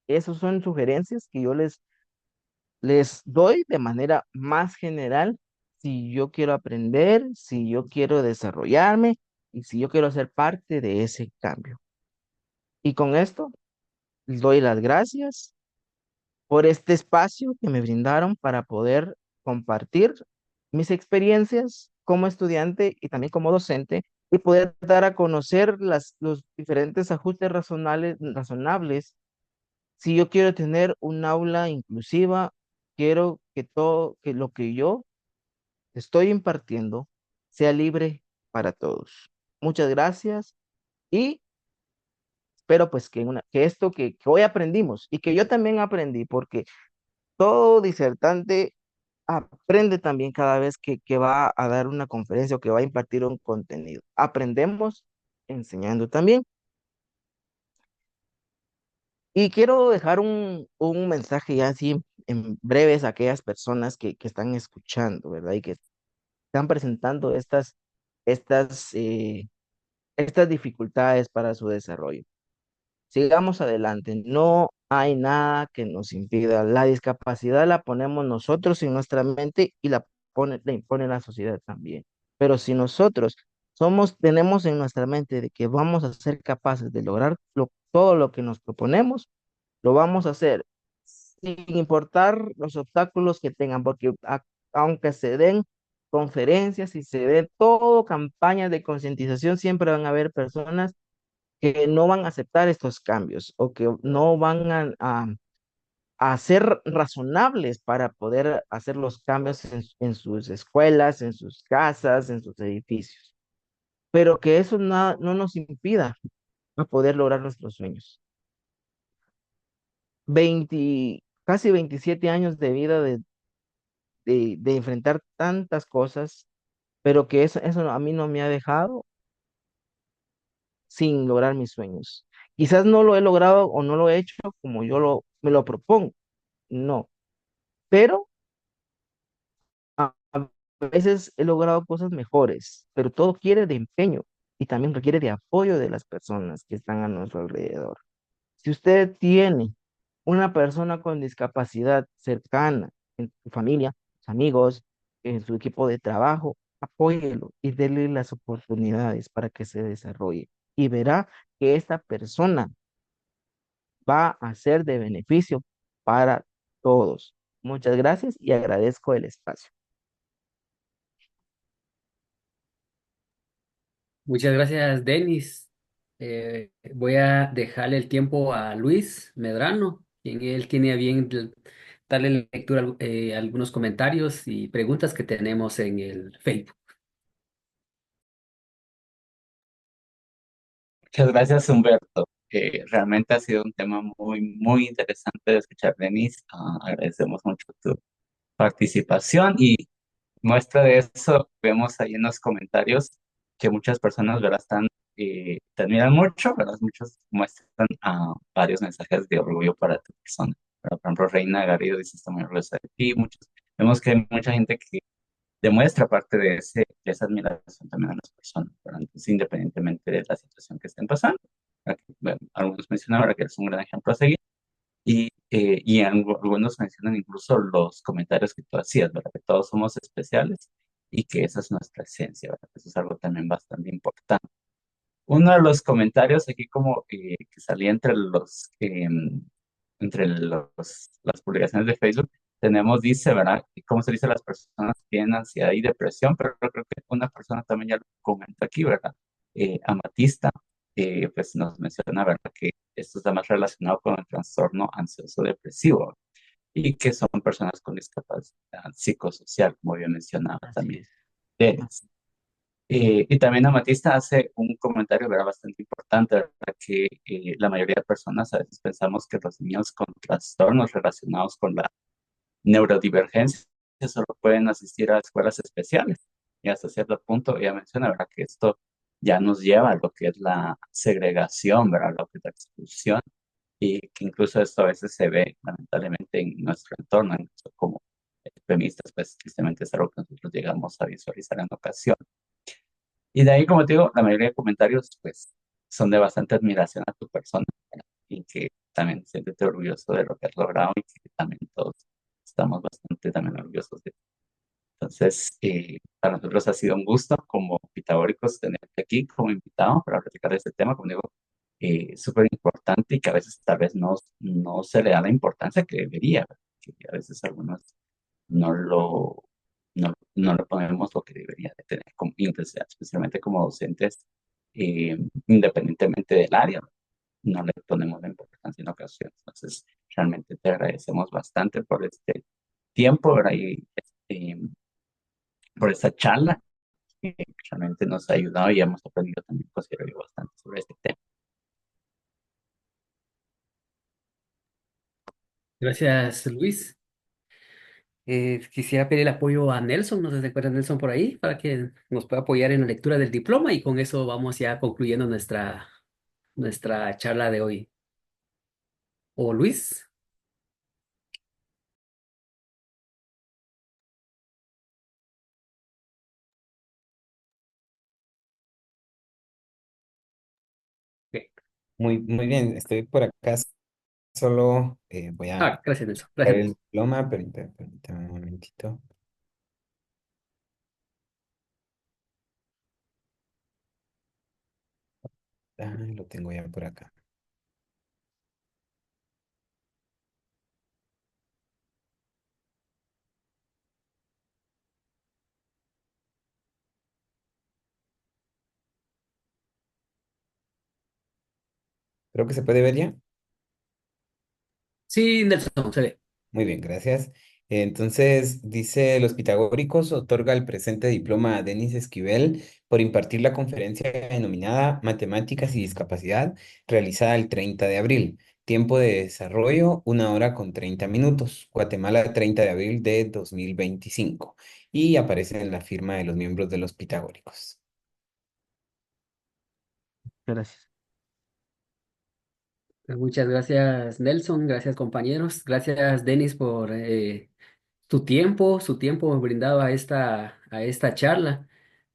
Esas son sugerencias que yo les doy de manera más general si yo quiero aprender, si yo quiero desarrollarme y si yo quiero ser parte de ese cambio. Y con esto, les doy las gracias por este espacio que me brindaron para poder compartir mis experiencias como estudiante y también como docente y poder dar a conocer los diferentes ajustes razonables. Si yo quiero tener un aula inclusiva, quiero que lo que yo estoy impartiendo sea libre para todos. Muchas gracias y espero pues que esto que hoy aprendimos y que yo también aprendí, porque todo disertante aprende también cada vez que va a dar una conferencia o que va a impartir un contenido. Aprendemos enseñando también. Y quiero dejar un mensaje ya así en breves a aquellas personas que están escuchando, ¿verdad? Y que están presentando estas, eh, estas dificultades para su desarrollo. Sigamos adelante, no hay nada que nos impida. La discapacidad la ponemos nosotros en nuestra mente y la impone la sociedad también. Pero si nosotros tenemos en nuestra mente de que vamos a ser capaces de lograr todo lo que nos proponemos, lo vamos a hacer sin importar los obstáculos que tengan, porque aunque se den conferencias y se den todo campañas de concientización, siempre van a haber personas que no van a aceptar estos cambios o que no van a ser razonables para poder hacer los cambios en sus escuelas, en sus casas, en sus edificios. Pero que eso no nos impida a poder lograr nuestros sueños. 20 casi 27 años de vida de enfrentar tantas cosas, pero que eso a mí no me ha dejado sin lograr mis sueños. Quizás no lo he logrado o no lo he hecho como me lo propongo, no, pero a veces he logrado cosas mejores, pero todo quiere de empeño y también requiere de apoyo de las personas que están a nuestro alrededor. Si usted tiene una persona con discapacidad cercana en su familia, sus amigos, en su equipo de trabajo, apóyelo y déle las oportunidades para que se desarrolle. Y verá que esta persona va a ser de beneficio para todos. Muchas gracias y agradezco el espacio. Muchas gracias, Denis. Voy a dejarle el tiempo a Luis Medrano, quien él tiene a bien darle lectura a algunos comentarios y preguntas que tenemos en el Facebook. Muchas gracias, Humberto. Realmente ha sido un tema muy interesante de escuchar, Denis. Agradecemos mucho tu participación y muestra de eso, vemos ahí en los comentarios que muchas personas, ¿verdad? Te admiran mucho, ¿verdad? Muchos muestran varios mensajes de orgullo para tu persona. ¿Verdad? Por ejemplo, Reina Garrido dice, está muy orgullosa de ti. Vemos que hay mucha gente que demuestra parte de esa admiración también a las personas, ¿verdad? Entonces, independientemente de la situación que estén pasando. ¿Verdad? Bueno, algunos mencionan ahora que es un gran ejemplo a seguir algunos mencionan incluso los comentarios que tú hacías, ¿verdad? Que todos somos especiales y que esa es nuestra esencia, ¿verdad? Eso es algo también bastante importante. Uno de los comentarios aquí como que salía las publicaciones de Facebook, dice, ¿verdad? ¿Cómo se dice? Las personas que tienen ansiedad y depresión, pero creo que una persona también ya lo comenta aquí, ¿verdad? Amatista, pues nos menciona, ¿verdad? Que esto está más relacionado con el trastorno ansioso depresivo y que son personas con discapacidad psicosocial, como bien mencionaba Así también. es. Denis. Y también Amatista hace un comentario, ¿verdad? Bastante importante, ¿verdad? Que la mayoría de personas a veces pensamos que los niños con trastornos relacionados con la neurodivergencia solo pueden asistir a escuelas especiales. Y hasta cierto punto ella menciona, ¿verdad? Que esto ya nos lleva a lo que es la segregación, ¿verdad? Lo que es la exclusión y que incluso esto a veces se ve lamentablemente en nuestro entorno, incluso como feministas, pues tristemente es algo que nosotros llegamos a visualizar en ocasión. Y de ahí, como te digo, la mayoría de comentarios, pues, son de bastante admiración a tu persona, ¿verdad? Y que también siéntete orgulloso de lo que has logrado y que también todos estamos bastante también orgullosos de ti. Entonces, para nosotros ha sido un gusto como pitagóricos tenerte aquí como invitado para platicar de este tema. Como digo, súper importante y que a veces tal vez no se le da la importancia que debería, que a veces algunos no lo, no le ponemos lo que debería de tener como intensidad, especialmente como docentes, independientemente del área, no le ponemos la importancia en ocasiones. Entonces, realmente te agradecemos bastante por este tiempo, ¿verdad? Y por esta charla, que realmente nos ha ayudado y hemos aprendido también, considero yo, bastante sobre este tema. Gracias, Luis. Quisiera pedir el apoyo a Nelson, no sé si se encuentra Nelson por ahí, para que nos pueda apoyar en la lectura del diploma y con eso vamos ya concluyendo nuestra charla de hoy. ¿O Luis? Ok. Muy bien, estoy por acá. Solo voy a Ah, gracias, Nelson. ver Gracias, el Nelson. diploma, permítame un momentito. Ah, lo tengo ya por acá. Creo que se puede ver ya. Sí, Nelson, se ve. Muy bien, gracias. Entonces, dice, los pitagóricos otorga el presente diploma a Denis Esquivel por impartir la conferencia denominada Matemáticas y Discapacidad, realizada el 30 de abril. Tiempo de desarrollo, 1 hora con 30 minutos. Guatemala, 30 de abril de 2025. Y aparece en la firma de los miembros de los pitagóricos. Gracias. Muchas gracias, Nelson. Gracias, compañeros. Gracias, Denis, por su tiempo brindado a esta charla.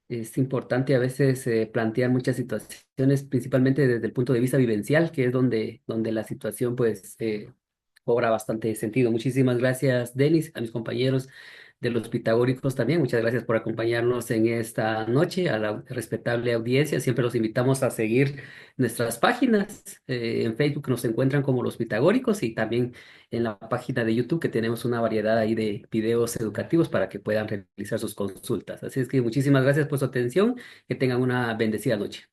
Es importante a veces plantear muchas situaciones, principalmente desde el punto de vista vivencial, que es donde la situación pues cobra bastante sentido. Muchísimas gracias, Denis, a mis compañeros de los Pitagóricos también. Muchas gracias por acompañarnos en esta noche, a la respetable audiencia. Siempre los invitamos a seguir nuestras páginas. En Facebook nos encuentran como los Pitagóricos y también en la página de YouTube que tenemos una variedad ahí de videos educativos para que puedan realizar sus consultas. Así es que muchísimas gracias por su atención. Que tengan una bendecida noche.